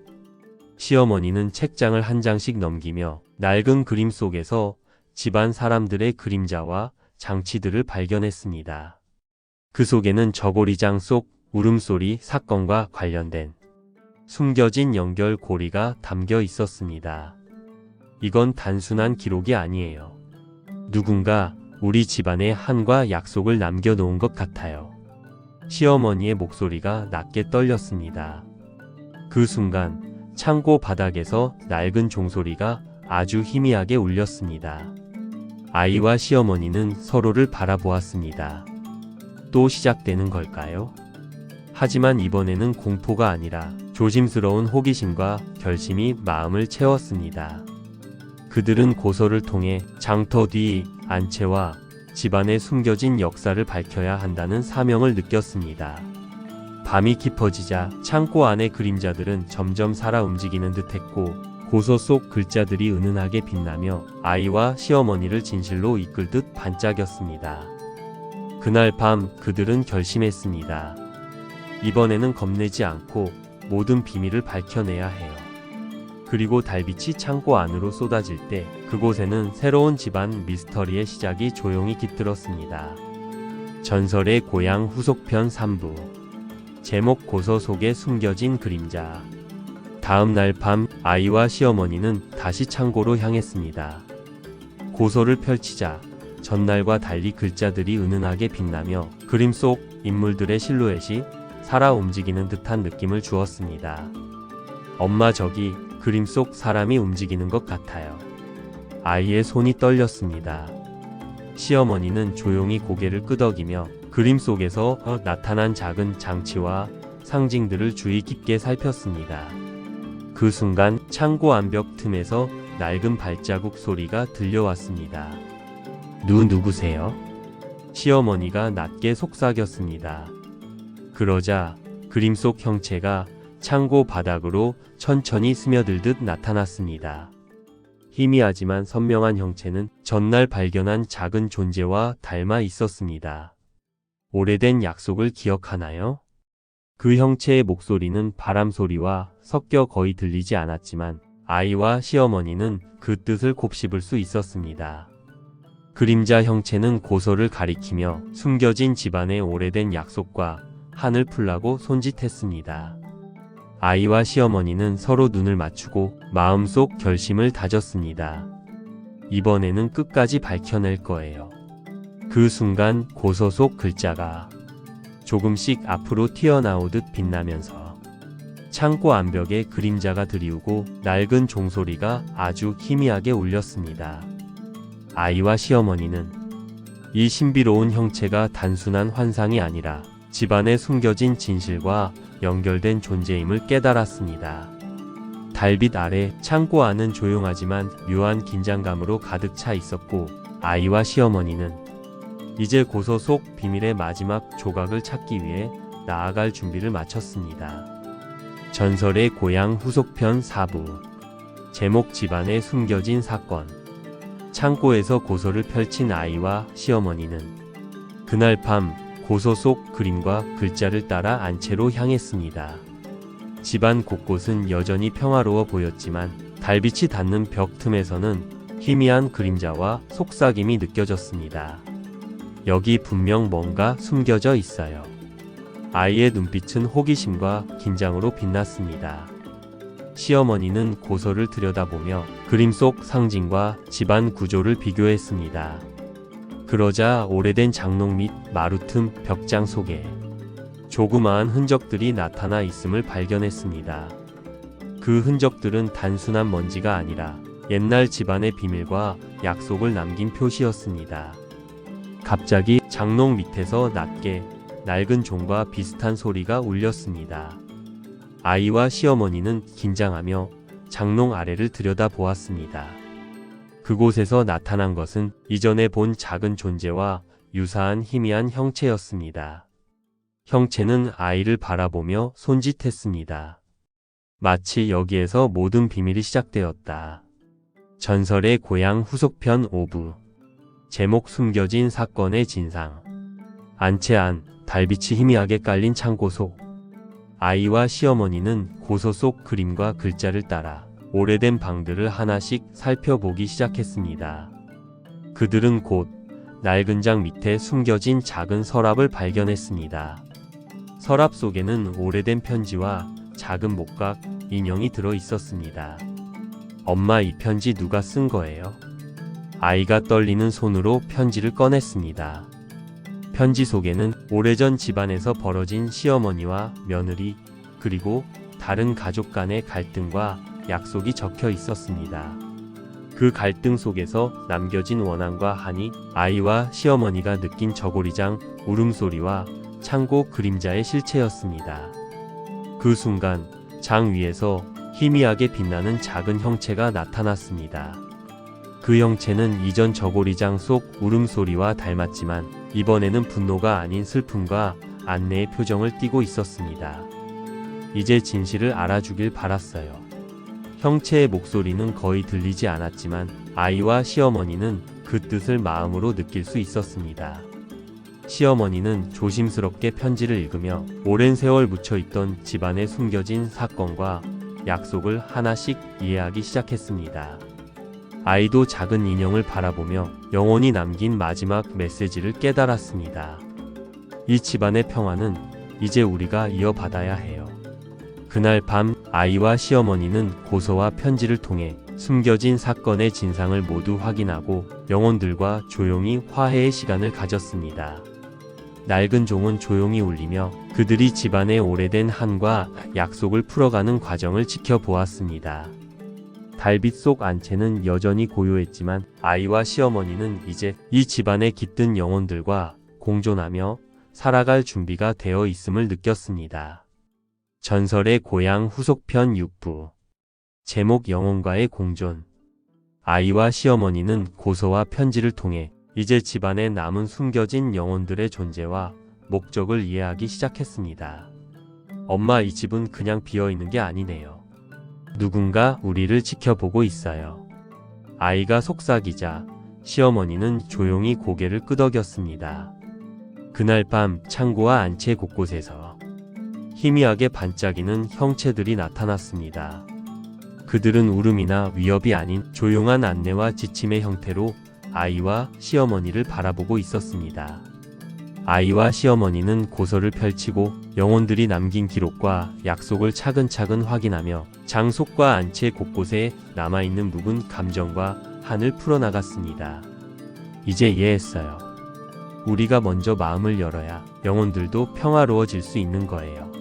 Speaker 1: 시어머니는 책장을 한 장씩 넘기며 낡은 그림 속에서 집안 사람들의 그림자와 장치들을 발견했습니다. 그 속에는 저고리장 속 울음소리 사건과 관련된 숨겨진 연결고리가 담겨 있었습니다. 이건 단순한 기록이 아니에요. 누군가 우리 집안에 한과 약속을 남겨놓은 것 같아요. 시어머니의 목소리가 낮게 떨렸습니다. 그 순간 창고 바닥에서 낡은 종소리가 아주 희미하게 울렸습니다. 아이와 시어머니는 서로를 바라보았습니다. 또 시작되는 걸까요? 하지만 이번에는 공포가 아니라 조심스러운 호기심과 결심이 마음을 채웠습니다. 그들은 고소를 통해 장터 뒤 안채와 집안에 숨겨진 역사를 밝혀야 한다는 사명을 느꼈습니다. 밤이 깊어지자 창고 안의 그림자들은 점점 살아 움직이는 듯했고 고소 속 글자들이 은은하게 빛나며 아이와 시어머니를 진실로 이끌듯 반짝였습니다. 그날 밤 그들은 결심했습니다. 이번에는 겁내지 않고 모든 비밀을 밝혀내야 해요. 그리고 달빛이 창고 안으로 쏟아질 때 그곳에는 새로운 집안 미스터리의 시작이 조용히 깃들었습니다. 전설의 고향 후속편 3부. 제목 고소 속에 숨겨진 그림자. 다음 날 밤 아이와 시어머니는 다시 창고로 향했습니다. 고소를 펼치자 전날과 달리 글자들이 은은하게 빛나며 그림 속 인물들의 실루엣이 살아 움직이는 듯한 느낌을 주었습니다. 엄마, 저기 그림 속 사람이 움직이는 것 같아요. 아이의 손이 떨렸습니다. 시어머니는 조용히 고개를 끄덕이며 그림 속에서 나타난 작은 장치와 상징들을 주의 깊게 살폈습니다. 그 순간 창고 안벽 틈에서 낡은 발자국 소리가 들려왔습니다. 누구세요? 시어머니가 낮게 속삭였습니다. 그러자 그림 속 형체가 창고 바닥으로 천천히 스며들듯 나타났습니다. 희미하지만 선명한 형체는 전날 발견한 작은 존재와 닮아 있었습니다. 오래된 약속을 기억하나요? 그 형체의 목소리는 바람 소리와 섞여 거의 들리지 않았지만 아이와 시어머니는 그 뜻을 곱씹을 수 있었습니다. 그림자 형체는 고소를 가리키며 숨겨진 집안의 오래된 약속과 한을 풀라고 손짓했습니다. 아이와 시어머니는 서로 눈을 맞추고 마음속 결심을 다졌습니다. 이번에는 끝까지 밝혀낼 거예요. 그 순간 고소 속 글자가 조금씩 앞으로 튀어나오듯 빛나면서 창고 안벽에 그림자가 드리우고 낡은 종소리가 아주 희미하게 울렸습니다. 아이와 시어머니는 이 신비로운 형체가 단순한 환상이 아니라 집안에 숨겨진 진실과 연결된 존재임을 깨달았습니다. 달빛 아래 창고 안은 조용하지만 묘한 긴장감으로 가득 차 있었고 아이와 시어머니는 이제 고소 속 비밀의 마지막 조각을 찾기 위해 나아갈 준비를 마쳤습니다. 전설의 고향 후속편 4부. 제목 집안에 숨겨진 사건. 창고에서 고소를 펼친 아이와 시어머니는 그날 밤 고소 속 그림과 글자를 따라 안채로 향했습니다. 집안 곳곳은 여전히 평화로워 보였지만 달빛이 닿는 벽 틈에서는 희미한 그림자와 속삭임이 느껴졌습니다. 여기 분명 뭔가 숨겨져 있어요. 아이의 눈빛은 호기심과 긴장으로 빛났습니다. 시어머니는 고소를 들여다보며 그림 속 상징과 집안 구조를 비교했습니다. 그러자 오래된 장롱 및 마루 틈 벽장 속에 조그마한 흔적들이 나타나 있음을 발견했습니다. 그 흔적들은 단순한 먼지가 아니라 옛날 집안의 비밀과 약속을 남긴 표시였습니다. 갑자기 장롱 밑에서 낮게 낡은 종과 비슷한 소리가 울렸습니다. 아이와 시어머니는 긴장하며 장롱 아래를 들여다보았습니다. 그곳에서 나타난 것은 이전에 본 작은 존재와 유사한 희미한 형체였습니다. 형체는 아이를 바라보며 손짓했습니다. 마치 여기에서 모든 비밀이 시작되었다. 전설의 고향 후속편 5부. 제목 숨겨진 사건의 진상. 안채 안 달빛이 희미하게 깔린 창고 속. 아이와 시어머니는 고소 속 그림과 글자를 따라 오래된 방들을 하나씩 살펴보기 시작했습니다. 그들은 곧 낡은 장 밑에 숨겨진 작은 서랍을 발견했습니다. 서랍 속에는 오래된 편지와 작은 목각, 인형이 들어 있었습니다. 엄마, 이 편지 누가 쓴 거예요? 아이가 떨리는 손으로 편지를 꺼냈습니다. 편지 속에는 오래전 집안에서 벌어진 시어머니와 며느리, 그리고 다른 가족 간의 갈등과 약속이 적혀 있었습니다. 그 갈등 속에서 남겨진 원한과 한이, 아이와 시어머니가 느낀 저고리장 울음소리와 창고 그림자의 실체였습니다. 그 순간 장 위에서 희미하게 빛나는 작은 형체가 나타났습니다. 그 형체는 이전 저고리장 속 울음소리와 닮았지만 이번에는 분노가 아닌 슬픔과 안내의 표정을 띠고 있었습니다. 이제 진실을 알아주길 바랐어요. 형체의 목소리는 거의 들리지 않았지만 아이와 시어머니는 그 뜻을 마음으로 느낄 수 있었습니다. 시어머니는 조심스럽게 편지를 읽으며 오랜 세월 묻혀있던 집안에 숨겨진 사건과 약속을 하나씩 이해하기 시작했습니다. 아이도 작은 인형을 바라보며 영혼이 남긴 마지막 메시지를 깨달았습니다. 이 집안의 평화는 이제 우리가 이어받아야 해요. 그날 밤 아이와 시어머니는 고서와 편지를 통해 숨겨진 사건의 진상을 모두 확인하고 영혼들과 조용히 화해의 시간을 가졌습니다. 낡은 종은 조용히 울리며 그들이 집안의 오래된 한과 약속을 풀어가는 과정을 지켜보았습니다. 달빛 속 안채는 여전히 고요했지만 아이와 시어머니는 이제 이 집안의 깃든 영혼들과 공존하며 살아갈 준비가 되어 있음을 느꼈습니다. 전설의 고향 후속편 6부. 제목 영혼과의 공존. 아이와 시어머니는 고서와 편지를 통해 이제 집안에 남은 숨겨진 영혼들의 존재와 목적을 이해하기 시작했습니다. 엄마, 이 집은 그냥 비어있는 게 아니네요. 누군가 우리를 지켜보고 있어요. 아이가 속삭이자 시어머니는 조용히 고개를 끄덕였습니다. 그날 밤 창고와 안채 곳곳에서 희미하게 반짝이는 형체들이 나타났습니다. 그들은 울음이나 위협이 아닌 조용한 안내와 지침의 형태로 아이와 시어머니를 바라보고 있었습니다. 아이와 시어머니는 고서를 펼치고 영혼들이 남긴 기록과 약속을 차근차근 확인하며 장속과 안채 곳곳에 남아있는 묵은 감정과 한을 풀어나갔습니다. 이제 이해했어요. 우리가 먼저 마음을 열어야 영혼들도 평화로워질 수 있는 거예요.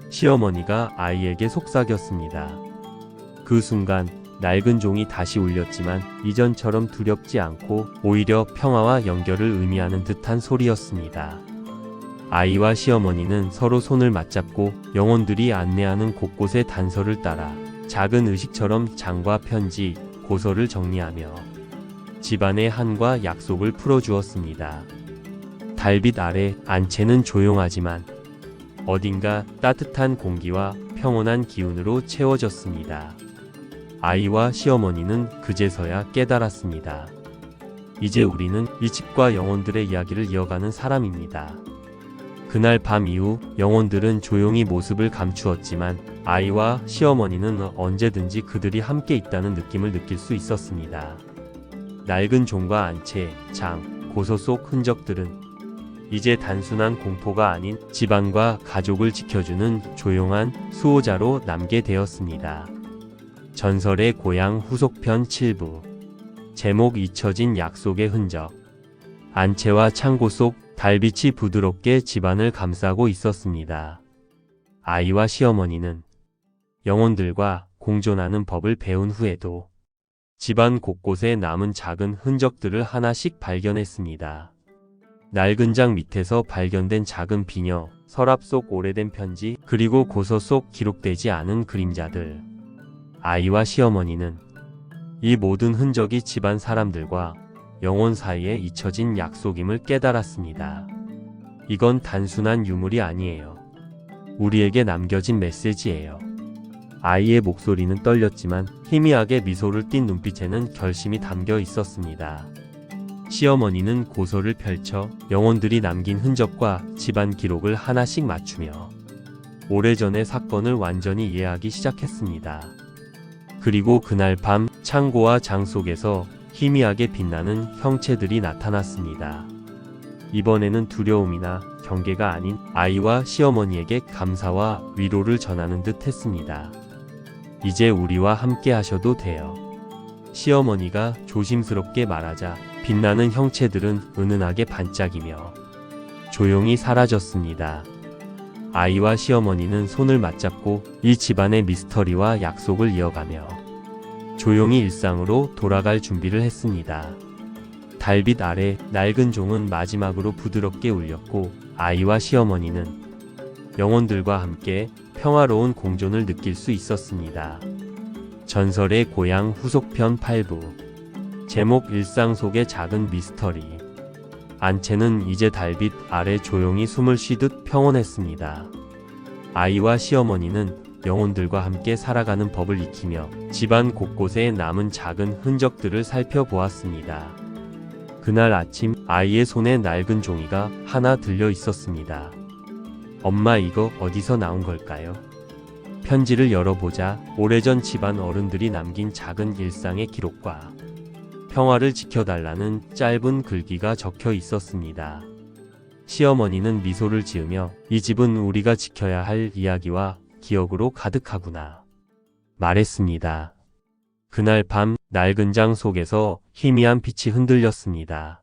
Speaker 1: 시어머니가 아이에게 속삭였습니다. 그 순간 낡은 종이 다시 울렸지만 이전처럼 두렵지 않고 오히려 평화와 연결을 의미하는 듯한 소리였습니다. 아이와 시어머니는 서로 손을 맞잡고 영혼들이 안내하는 곳곳의 단서를 따라 작은 의식처럼 장과 편지, 고서를 정리하며 집안의 한과 약속을 풀어주었습니다. 달빛 아래 안채는 조용하지만 어딘가 따뜻한 공기와 평온한 기운으로 채워졌습니다. 아이와 시어머니는 그제서야 깨달았습니다. 이제 우리는 이 집과 영혼들의 이야기를 이어가는 사람입니다. 그날 밤 이후 영혼들은 조용히 모습을 감추었지만 아이와 시어머니는 언제든지 그들이 함께 있다는 느낌을 느낄 수 있었습니다. 낡은 종과 안채, 장, 고서 속 흔적들은 이제 단순한 공포가 아닌 집안과 가족을 지켜주는 조용한 수호자로 남게 되었습니다. 전설의 고향 후속편 7부. 제목 잊혀진 약속의 흔적. 안채와 창고 속 달빛이 부드럽게 집안을 감싸고 있었습니다. 아이와 시어머니는 영혼들과 공존하는 법을 배운 후에도 집안 곳곳에 남은 작은 흔적들을 하나씩 발견했습니다. 낡은 장 밑에서 발견된 작은 비녀, 서랍 속 오래된 편지, 그리고 고서 속 기록되지 않은 그림자들. 아이와 시어머니는 이 모든 흔적이 집안 사람들과 영혼 사이에 잊혀진 약속임을 깨달았습니다. 이건 단순한 유물이 아니에요. 우리에게 남겨진 메시지예요. 아이의 목소리는 떨렸지만 희미하게 미소를 띤 눈빛에는 결심이 담겨 있었습니다. 시어머니는 고서를 펼쳐 영혼들이 남긴 흔적과 집안 기록을 하나씩 맞추며 오래전의 사건을 완전히 이해하기 시작했습니다. 그리고 그날 밤 창고와 장 속에서 희미하게 빛나는 형체들이 나타났습니다. 이번에는 두려움이나 경계가 아닌 아이와 시어머니에게 감사와 위로를 전하는 듯 했습니다. 이제 우리와 함께 하셔도 돼요. 시어머니가 조심스럽게 말하자 빛나는 형체들은 은은하게 반짝이며 조용히 사라졌습니다. 아이와 시어머니는 손을 맞잡고 이 집안의 미스터리와 약속을 이어가며 조용히 일상으로 돌아갈 준비를 했습니다. 달빛 아래 낡은 종은 마지막으로 부드럽게 울렸고 아이와 시어머니는 영혼들과 함께 평화로운 공존을 느낄 수 있었습니다. 전설의 고향 후속편 8부. 제목 일상 속의 작은 미스터리. 안채는 이제 달빛 아래 조용히 숨을 쉬듯 평온했습니다. 아이와 시어머니는 영혼들과 함께 살아가는 법을 익히며 집안 곳곳에 남은 작은 흔적들을 살펴보았습니다. 그날 아침 아이의 손에 낡은 종이가 하나 들려 있었습니다. 엄마, 이거 어디서 나온 걸까요? 편지를 열어보자 오래전 집안 어른들이 남긴 작은 일상의 기록과 평화를 지켜달라는 짧은 글귀가 적혀 있었습니다. 시어머니는 미소를 지으며 이 집은 우리가 지켜야 할 이야기와 기억으로 가득하구나 말했습니다. 그날 밤 낡은 장 속에서 희미한 빛이 흔들렸습니다.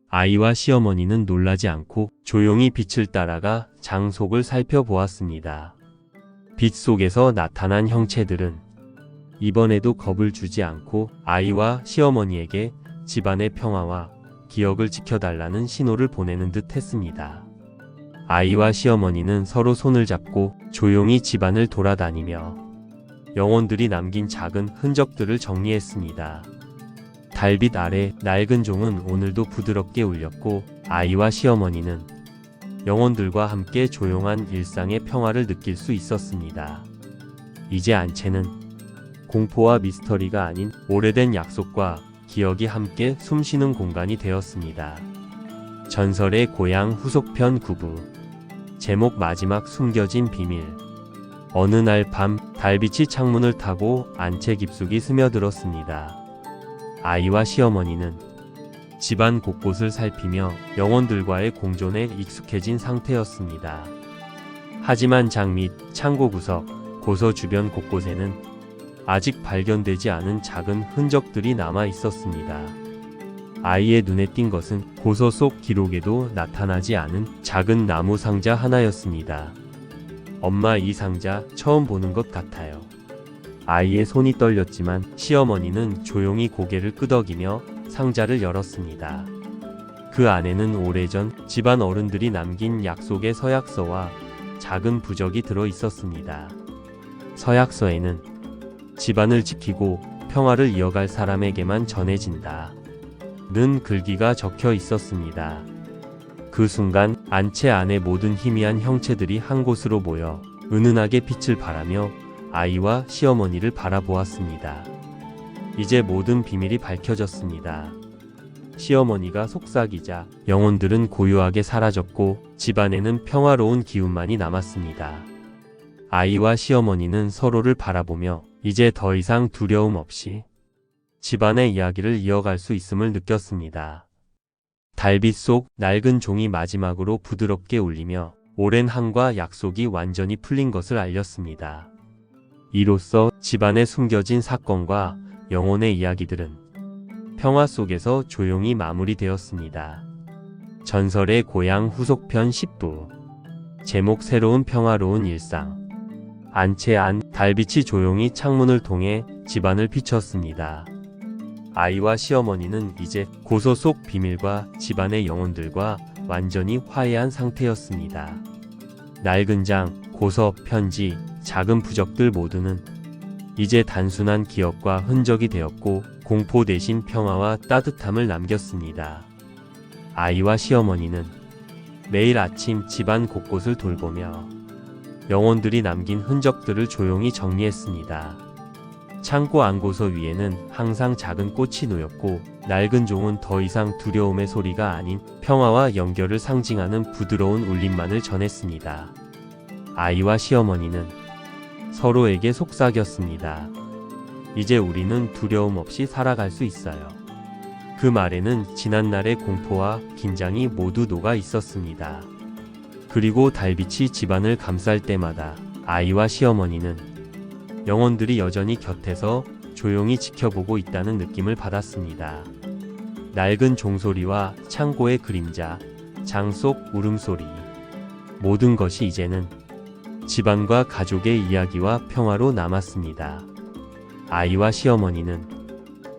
Speaker 1: 아이와 시어머니는 놀라지 않고 조용히 빛을 따라가 장 속을 살펴보았습니다. 빛 속에서 나타난 형체들은 이번에도 겁을 주지 않고 아이와 시어머니에게 집안의 평화와 기억을 지켜달라는 신호를 보내는 듯 했습니다. 아이와 시어머니는 서로 손을 잡고 조용히 집안을 돌아다니며 영혼들이 남긴 작은 흔적들을 정리했습니다. 달빛 아래 낡은 종은 오늘도 부드럽게 울렸고 아이와 시어머니는 영혼들과 함께 조용한 일상의 평화를 느낄 수 있었습니다. 이제 안채는 공포와 미스터리가 아닌 오래된 약속과 기억이 함께 숨쉬는 공간이 되었습니다. 전설의 고향 후속편 9부. 제목 마지막 숨겨진 비밀. 어느 날 밤 달빛이 창문을 타고 안채 깊숙이 스며들었습니다. 아이와 시어머니는 집안 곳곳을 살피며 영혼들과의 공존에 익숙해진 상태였습니다. 하지만 장 및 창고 구석, 고서 주변 곳곳에는 아직 발견되지 않은 작은 흔적들이 남아 있었습니다. 아이의 눈에 띈 것은 고서 속 기록에도 나타나지 않은 작은 나무 상자 하나였습니다. 엄마, 이 상자 처음 보는 것 같아요. 아이의 손이 떨렸지만 시어머니는 조용히 고개를 끄덕이며 상자를 열었습니다. 그 안에는 오래전 집안 어른들이 남긴 약속의 서약서와 작은 부적이 들어 있었습니다. 서약서에는 집안을 지키고 평화를 이어갈 사람에게만 전해진다 는 글귀가 적혀 있었습니다. 그 순간 안채 안의 모든 희미한 형체들이 한 곳으로 모여 은은하게 빛을 발하며 아이와 시어머니를 바라보았습니다. 이제 모든 비밀이 밝혀졌습니다. 시어머니가 속삭이자 영혼들은 고요하게 사라졌고 집안에는 평화로운 기운만이 남았습니다. 아이와 시어머니는 서로를 바라보며 이제 더 이상 두려움 없이 집안의 이야기를 이어갈 수 있음을 느꼈습니다. 달빛 속 낡은 종이 마지막으로 부드럽게 울리며 오랜 한과 약속이 완전히 풀린 것을 알렸습니다. 이로써 집안에 숨겨진 사건과 영혼의 이야기들은 평화 속에서 조용히 마무리되었습니다. 전설의 고향 후속편 10부. 제목 새로운 평화로운 일상. 안채 안 달빛이 조용히 창문을 통해 집안을 비췄습니다. 아이와 시어머니는 이제 고서 속 비밀과 집안의 영혼들과 완전히 화해한 상태였습니다. 낡은 장, 고서, 편지, 작은 부적들 모두는 이제 단순한 기억과 흔적이 되었고 공포 대신 평화와 따뜻함을 남겼습니다. 아이와 시어머니는 매일 아침 집안 곳곳을 돌보며 영혼들이 남긴 흔적들을 조용히 정리했습니다. 창고 안고서 위에는 항상 작은 꽃이 놓였고 낡은 종은 더 이상 두려움의 소리가 아닌 평화와 연결을 상징하는 부드러운 울림만을 전했습니다. 아이와 시어머니는 서로에게 속삭였습니다. 이제 우리는 두려움 없이 살아갈 수 있어요. 그 말에는 지난날의 공포와 긴장이 모두 녹아 있었습니다. 그리고 달빛이 집안을 감쌀 때마다 아이와 시어머니는 영혼들이 여전히 곁에서 조용히 지켜보고 있다는 느낌을 받았습니다. 낡은 종소리와 창고의 그림자, 장 속 울음소리, 모든 것이 이제는 집안과 가족의 이야기와 평화로 남았습니다. 아이와 시어머니는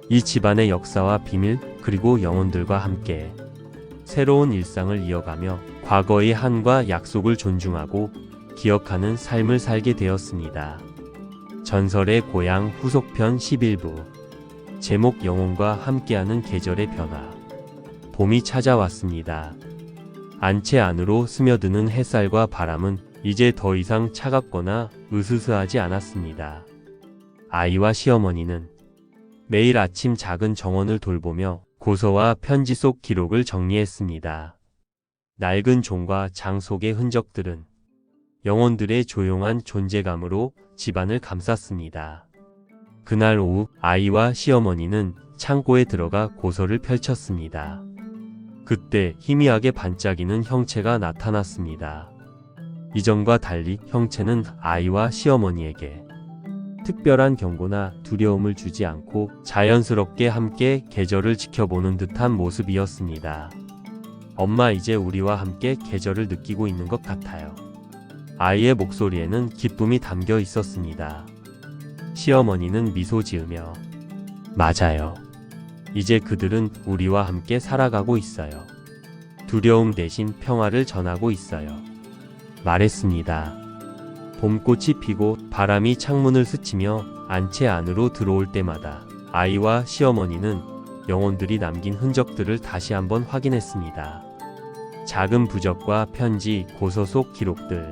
Speaker 1: 이 집안의 역사와 비밀 그리고 영혼들과 함께 새로운 일상을 이어가며 과거의 한과 약속을 존중하고 기억하는 삶을 살게 되었습니다. 전설의 고향 후속편 11부. 제목 영혼과 함께하는 계절의 변화. 봄이 찾아왔습니다. 안채 안으로 스며드는 햇살과 바람은 이제 더 이상 차갑거나 으스스하지 않았습니다. 아이와 시어머니는 매일 아침 작은 정원을 돌보며 고서와 편지 속 기록을 정리했습니다. 낡은 종과 장 속의 흔적들은 영혼들의 조용한 존재감으로 집안을 감쌌습니다. 그날 오후 아이와 시어머니는 창고에 들어가 고서를 펼쳤습니다. 그때 희미하게 반짝이는 형체가 나타났습니다. 이전과 달리 형체는 아이와 시어머니에게 특별한 경고나 두려움을 주지 않고 자연스럽게 함께 계절을 지켜보는 듯한 모습이었습니다. 엄마, 이제 우리와 함께 계절을 느끼고 있는 것 같아요. 아이의 목소리에는 기쁨이 담겨 있었습니다. 시어머니는 미소 지으며 맞아요. 이제 그들은 우리와 함께 살아가고 있어요. 두려움 대신 평화를 전하고 있어요. 말했습니다. 봄꽃이 피고 바람이 창문을 스치며 안채 안으로 들어올 때마다 아이와 시어머니는 영혼들이 남긴 흔적들을 다시 한번 확인했습니다. 작은 부적과 편지, 고서 속 기록들,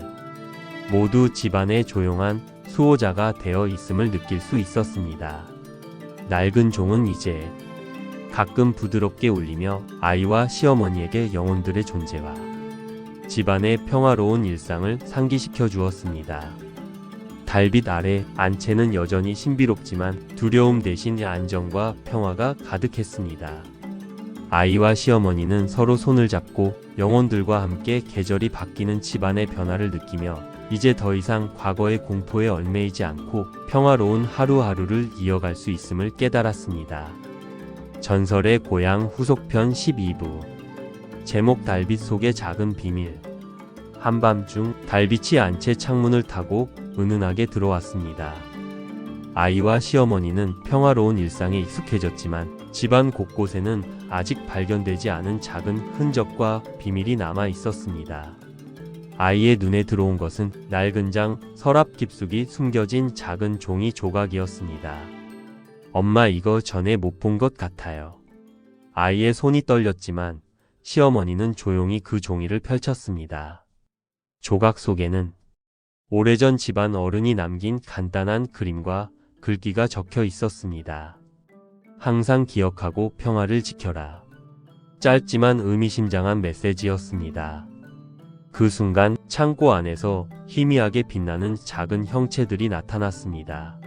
Speaker 1: 모두 집안의 조용한 수호자가 되어 있음을 느낄 수 있었습니다. 낡은 종은 이제 가끔 부드럽게 울리며 아이와 시어머니에게 영혼들의 존재와 집안의 평화로운 일상을 상기시켜 주었습니다. 달빛 아래 안채는 여전히 신비롭지만 두려움 대신 안정과 평화가 가득했습니다. 아이와 시어머니는 서로 손을 잡고 영혼들과 함께 계절이 바뀌는 집안의 변화를 느끼며 이제 더 이상 과거의 공포에 얽매이지 않고 평화로운 하루하루를 이어갈 수 있음을 깨달았습니다. 전설의 고향 후속편 12부. 제목 달빛 속의 작은 비밀. 한밤중 달빛이 안채 창문을 타고 은은하게 들어왔습니다. 아이와 시어머니는 평화로운 일상에 익숙해졌지만 집안 곳곳에는 아직 발견되지 않은 작은 흔적과 비밀이 남아 있었습니다. 아이의 눈에 들어온 것은 낡은 장, 서랍 깊숙이 숨겨진 작은 종이 조각이었습니다. 엄마, 이거 전에 못 본 것 같아요. 아이의 손이 떨렸지만 시어머니는 조용히 그 종이를 펼쳤습니다. 조각 속에는 오래전 집안 어른이 남긴 간단한 그림과 글귀가 적혀 있었습니다. 항상 기억하고 평화를 지켜라. 짧지만 의미심장한 메시지였습니다. 그 순간 창고 안에서 희미하게 빛나는 작은 형체들이 나타났습니다.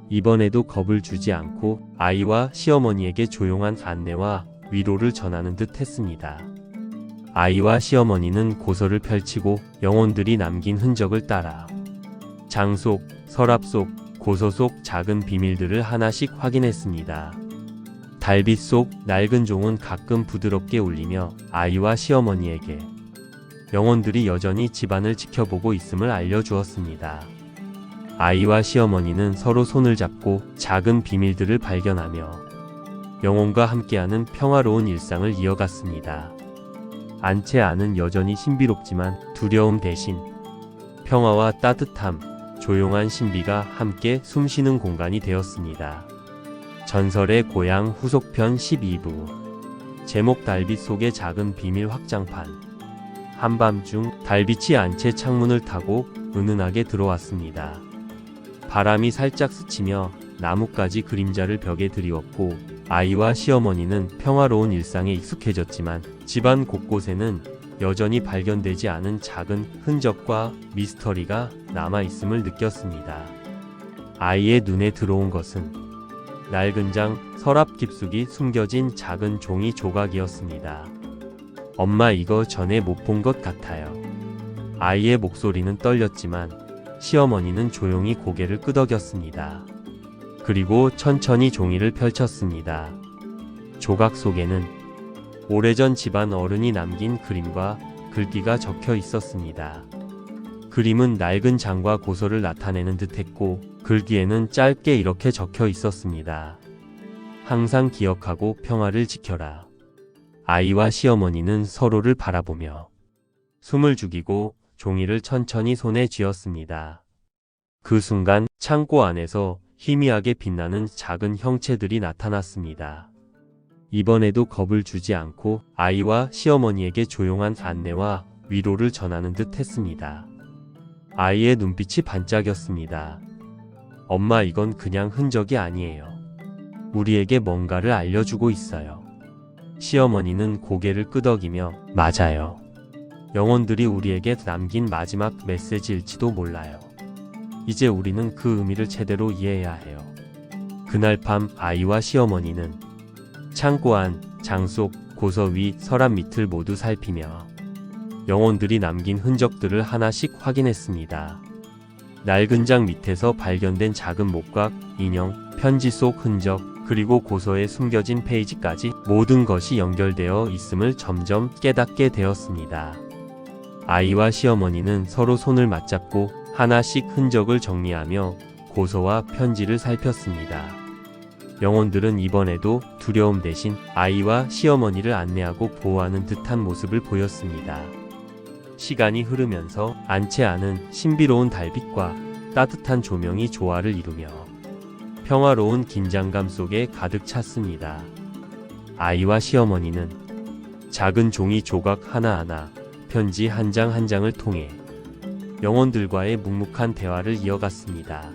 Speaker 1: 이번에도 겁을 주지 않고 아이와 시어머니에게 조용한 안내와 위로를 전하는 듯 했습니다. 아이와 시어머니는 고서를 펼치고 영혼들이 남긴 흔적을 따라 장 속, 서랍 속, 고서 속 작은 비밀들을 하나씩 확인했습니다. 달빛 속 낡은 종은 가끔 부드럽게 울리며 아이와 시어머니에게 영혼들이 여전히 집안을 지켜보고 있음을 알려주었습니다. 아이와 시어머니는 서로 손을 잡고 작은 비밀들을 발견하며 영혼과 함께하는 평화로운 일상을 이어갔습니다. 안채 안은 여전히 신비롭지만 두려움 대신 평화와 따뜻함, 조용한 신비가 함께 숨쉬는 공간이 되었습니다. 전설의 고향 후속편 12부. 제목 달빛 속의 작은 비밀 확장판. 한밤중 달빛이 안채 창문을 타고 은은하게 들어왔습니다. 바람이 살짝 스치며 나뭇가지 그림자를 벽에 드리웠고 아이와 시어머니는 평화로운 일상에 익숙해졌지만 집안 곳곳에는 여전히 발견되지 않은 작은 흔적과 미스터리가 남아있음을 느꼈습니다. 아이의 눈에 들어온 것은 낡은 장, 서랍 깊숙이 숨겨진 작은 종이 조각이었습니다. 엄마, 이거 전에 못 본 것 같아요. 아이의 목소리는 떨렸지만 시어머니는 조용히 고개를 끄덕였습니다. 그리고 천천히 종이를 펼쳤습니다. 조각 속에는 오래전 집안 어른이 남긴 그림과 글귀가 적혀 있었습니다. 그림은 낡은 장과 고소를 나타내는 듯했고 글귀에는 짧게 이렇게 적혀 있었습니다. 항상 기억하고 평화를 지켜라. 아이와 시어머니는 서로를 바라보며 숨을 죽이고 종이를 천천히 손에 쥐었습니다. 그 순간 창고 안에서 희미하게 빛나는 작은 형체들이 나타났습니다. 이번에도 겁을 주지 않고 아이와 시어머니에게 조용한 안내와 위로를 전하는 듯 했습니다. 아이의 눈빛이 반짝였습니다. 엄마, 이건 그냥 흔적이 아니에요. 우리에게 뭔가를 알려주고 있어요. 시어머니는 고개를 끄덕이며 맞아요. 영혼들이 우리에게 남긴 마지막 메시지일지도 몰라요. 이제 우리는 그 의미를 제대로 이해해야 해요. 그날 밤 아이와 시어머니는 창고 안, 장 속, 고서 위, 서랍 밑을 모두 살피며 영혼들이 남긴 흔적들을 하나씩 확인했습니다. 낡은 장 밑에서 발견된 작은 목각, 인형, 편지 속 흔적, 그리고 고서에 숨겨진 페이지까지 모든 것이 연결되어 있음을 점점 깨닫게 되었습니다. 아이와 시어머니는 서로 손을 맞잡고 하나씩 흔적을 정리하며 고서와 편지를 살폈습니다. 영혼들은 이번에도 두려움 대신 아이와 시어머니를 안내하고 보호하는 듯한 모습을 보였습니다. 시간이 흐르면서 안채 안은 신비로운 달빛과 따뜻한 조명이 조화를 이루며 평화로운 긴장감 속에 가득 찼습니다. 아이와 시어머니는 작은 종이 조각 하나하나, 편지 한 장 한 장을 통해 영혼들과의 묵묵한 대화를 이어갔습니다.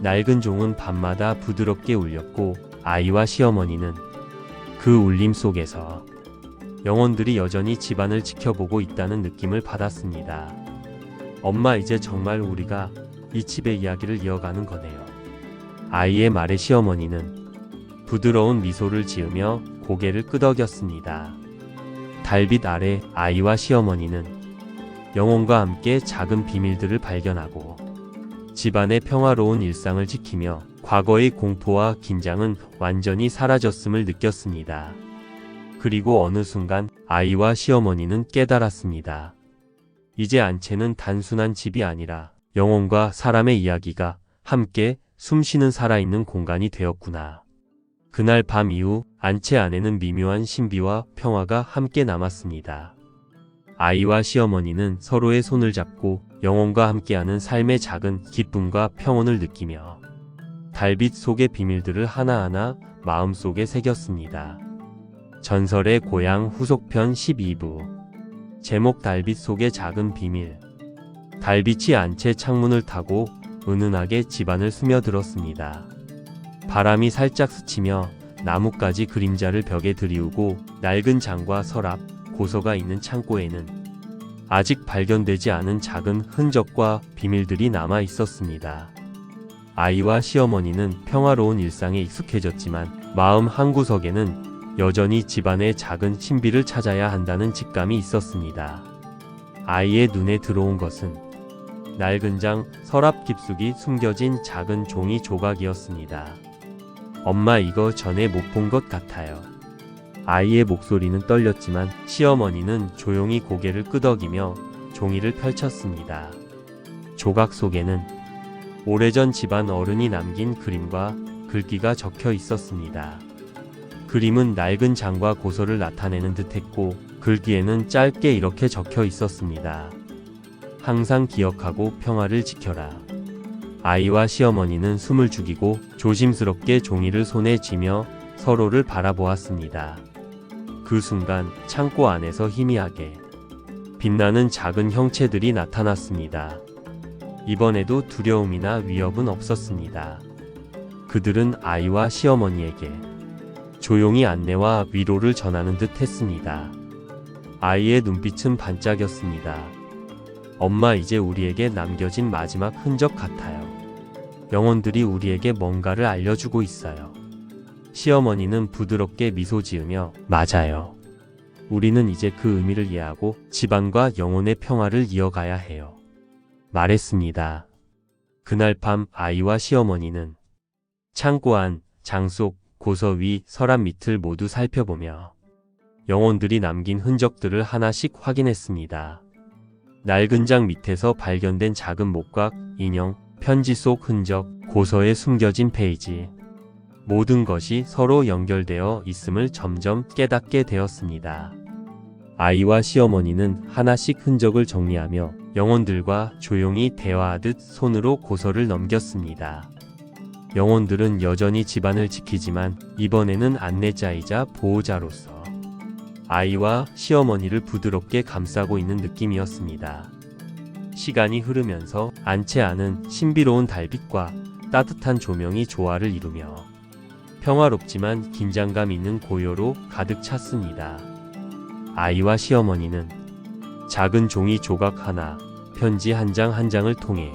Speaker 1: 낡은 종은 밤마다 부드럽게 울렸고 아이와 시어머니는 그 울림 속에서 영혼들이 여전히 집안을 지켜보고 있다는 느낌을 받았습니다. 엄마, 이제 정말 우리가 이 집의 이야기를 이어가는 거네요. 아이의 말에 시어머니는 부드러운 미소를 지으며 고개를 끄덕였습니다. 달빛 아래 아이와 시어머니는 영혼과 함께 작은 비밀들을 발견하고 집안의 평화로운 일상을 지키며 과거의 공포와 긴장은 완전히 사라졌음을 느꼈습니다. 그리고 어느 순간 아이와 시어머니는 깨달았습니다. 이제 안채는 단순한 집이 아니라 영혼과 사람의 이야기가 함께 숨쉬는 살아있는 공간이 되었구나. 그날 밤 이후 안채 안에는 미묘한 신비와 평화가 함께 남았습니다. 아이와 시어머니는 서로의 손을 잡고 영혼과 함께하는 삶의 작은 기쁨과 평온을 느끼며 달빛 속의 비밀들을 하나하나 마음속에 새겼습니다. 전설의 고향 후속편 12부. 제목 달빛 속의 작은 비밀. 달빛이 안채 창문을 타고 은은하게 집안을 스며들었습니다. 바람이 살짝 스치며 나뭇가지 그림자를 벽에 드리우고 낡은 장과 서랍, 고서가 있는 창고에는 아직 발견되지 않은 작은 흔적과 비밀들이 남아 있었습니다. 아이와 시어머니는 평화로운 일상에 익숙해졌지만 마음 한구석에는 여전히 집안의 작은 신비를 찾아야 한다는 직감이 있었습니다. 아이의 눈에 들어온 것은 낡은 장, 서랍 깊숙이 숨겨진 작은 종이 조각이었습니다. 엄마, 이거 전에 못 본 것 같아요. 아이의 목소리는 떨렸지만 시어머니는 조용히 고개를 끄덕이며 종이를 펼쳤습니다. 조각 속에는 오래전 집안 어른이 남긴 그림과 글귀가 적혀 있었습니다. 그림은 낡은 장과 고서를 나타내는 듯했고 글귀에는 짧게 이렇게 적혀 있었습니다. 항상 기억하고 평화를 지켜라. 아이와 시어머니는 숨을 죽이고 조심스럽게 종이를 손에 쥐며 서로를 바라보았습니다. 그 순간 창고 안에서 희미하게 빛나는 작은 형체들이 나타났습니다. 이번에도 두려움이나 위협은 없었습니다. 그들은 아이와 시어머니에게 조용히 안내와 위로를 전하는 듯 했습니다. 아이의 눈빛은 반짝였습니다. 엄마, 이제 우리에게 남겨진 마지막 흔적 같아요. 영혼들이 우리에게 뭔가를 알려주고 있어요. 시어머니는 부드럽게 미소 지으며 맞아요. 우리는 이제 그 의미를 이해하고 집안과 영혼의 평화를 이어가야 해요. 말했습니다. 그날 밤 아이와 시어머니는 창고 안, 장 속, 고서 위, 서랍 밑을 모두 살펴보며 영혼들이 남긴 흔적들을 하나씩 확인했습니다. 낡은 장 밑에서 발견된 작은 목각, 인형, 편지 속 흔적, 고서에 숨겨진 페이지. 모든 것이 서로 연결되어 있음을 점점 깨닫게 되었습니다. 아이와 시어머니는 하나씩 흔적을 정리하며 영혼들과 조용히 대화하듯 손으로 고서를 넘겼습니다. 영혼들은 여전히 집안을 지키지만 이번에는 안내자이자 보호자로서 아이와 시어머니를 부드럽게 감싸고 있는 느낌이었습니다. 시간이 흐르면서 안채 안은 신비로운 달빛과 따뜻한 조명이 조화를 이루며 평화롭지만 긴장감 있는 고요로 가득 찼습니다. 아이와 시어머니는 작은 종이 조각 하나, 편지 한 장 한 장을 통해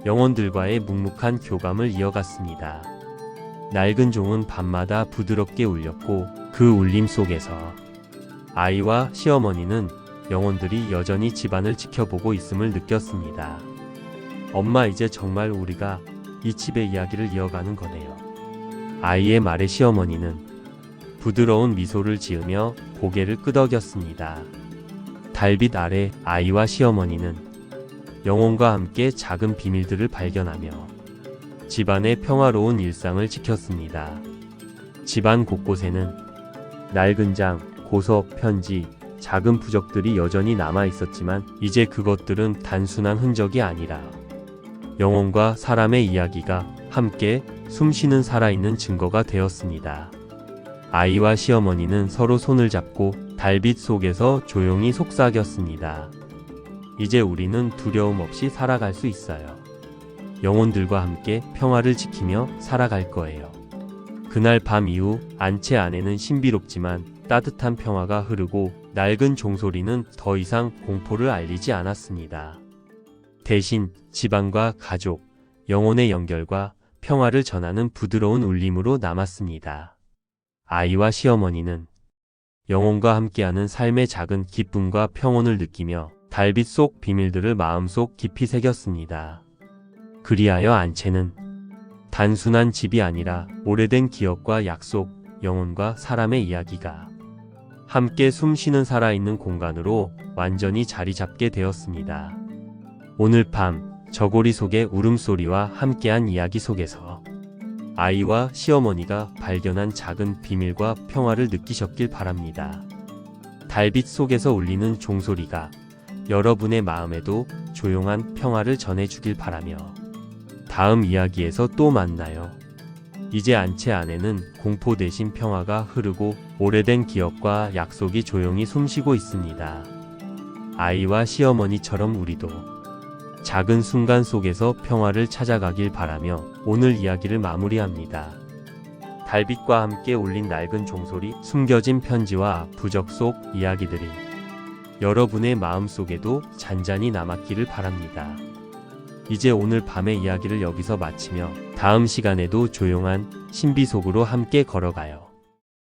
Speaker 1: 영혼들과의 묵묵한 교감을 이어갔습니다. 낡은 종은 밤마다 부드럽게 울렸고 그 울림 속에서 아이와 시어머니는 영혼들이 여전히 집안을 지켜보고 있음을 느꼈습니다. 엄마, 이제 정말 우리가 이 집의 이야기를 이어가는 거네요. 아이의 말에 시어머니는 부드러운 미소를 지으며 고개를 끄덕였습니다. 달빛 아래 아이와 시어머니는 영혼과 함께 작은 비밀들을 발견하며 집안의 평화로운 일상을 지켰습니다. 집안 곳곳에는 낡은 장, 고서, 편지, 작은 부적들이 여전히 남아 있었지만 이제 그것들은 단순한 흔적이 아니라 영혼과 사람의 이야기가 함께 숨쉬는 살아있는 증거가 되었습니다. 아이와 시어머니는 서로 손을 잡고 달빛 속에서 조용히 속삭였습니다. 이제 우리는 두려움 없이 살아갈 수 있어요. 영혼들과 함께 평화를 지키며 살아갈 거예요. 그날 밤 이후 안채 안에는 신비롭지만 따뜻한 평화가 흐르고 낡은 종소리는 더 이상 공포를 알리지 않았습니다. 대신 집안과 가족, 영혼의 연결과 평화를 전하는 부드러운 울림으로 남았습니다. 아이와 시어머니는 영혼과 함께하는 삶의 작은 기쁨과 평온을 느끼며 달빛 속 비밀들을 마음속 깊이 새겼습니다. 그리하여 안채는 단순한 집이 아니라 오래된 기억과 약속, 영혼과 사람의 이야기가 함께 숨쉬는 살아있는 공간으로 완전히 자리 잡게 되었습니다. 오늘 밤 저고리 속의 울음소리와 함께한 이야기 속에서 아이와 시어머니가 발견한 작은 비밀과 평화를 느끼셨길 바랍니다. 달빛 속에서 울리는 종소리가 여러분의 마음에도 조용한 평화를 전해주길 바라며 다음 이야기에서 또 만나요. 이제 안채 안에는 공포 대신 평화가 흐르고 오래된 기억과 약속이 조용히 숨쉬고 있습니다. 아이와 시어머니처럼 우리도 작은 순간 속에서 평화를 찾아가길 바라며 오늘 이야기를 마무리합니다. 달빛과 함께 울린 낡은 종소리, 숨겨진 편지와 부적 속 이야기들이 여러분의 마음속에도 잔잔히 남았기를 바랍니다. 이제 오늘 밤의 이야기를 여기서 마치며 다음 시간에도 조용한 신비 속으로 함께 걸어가요.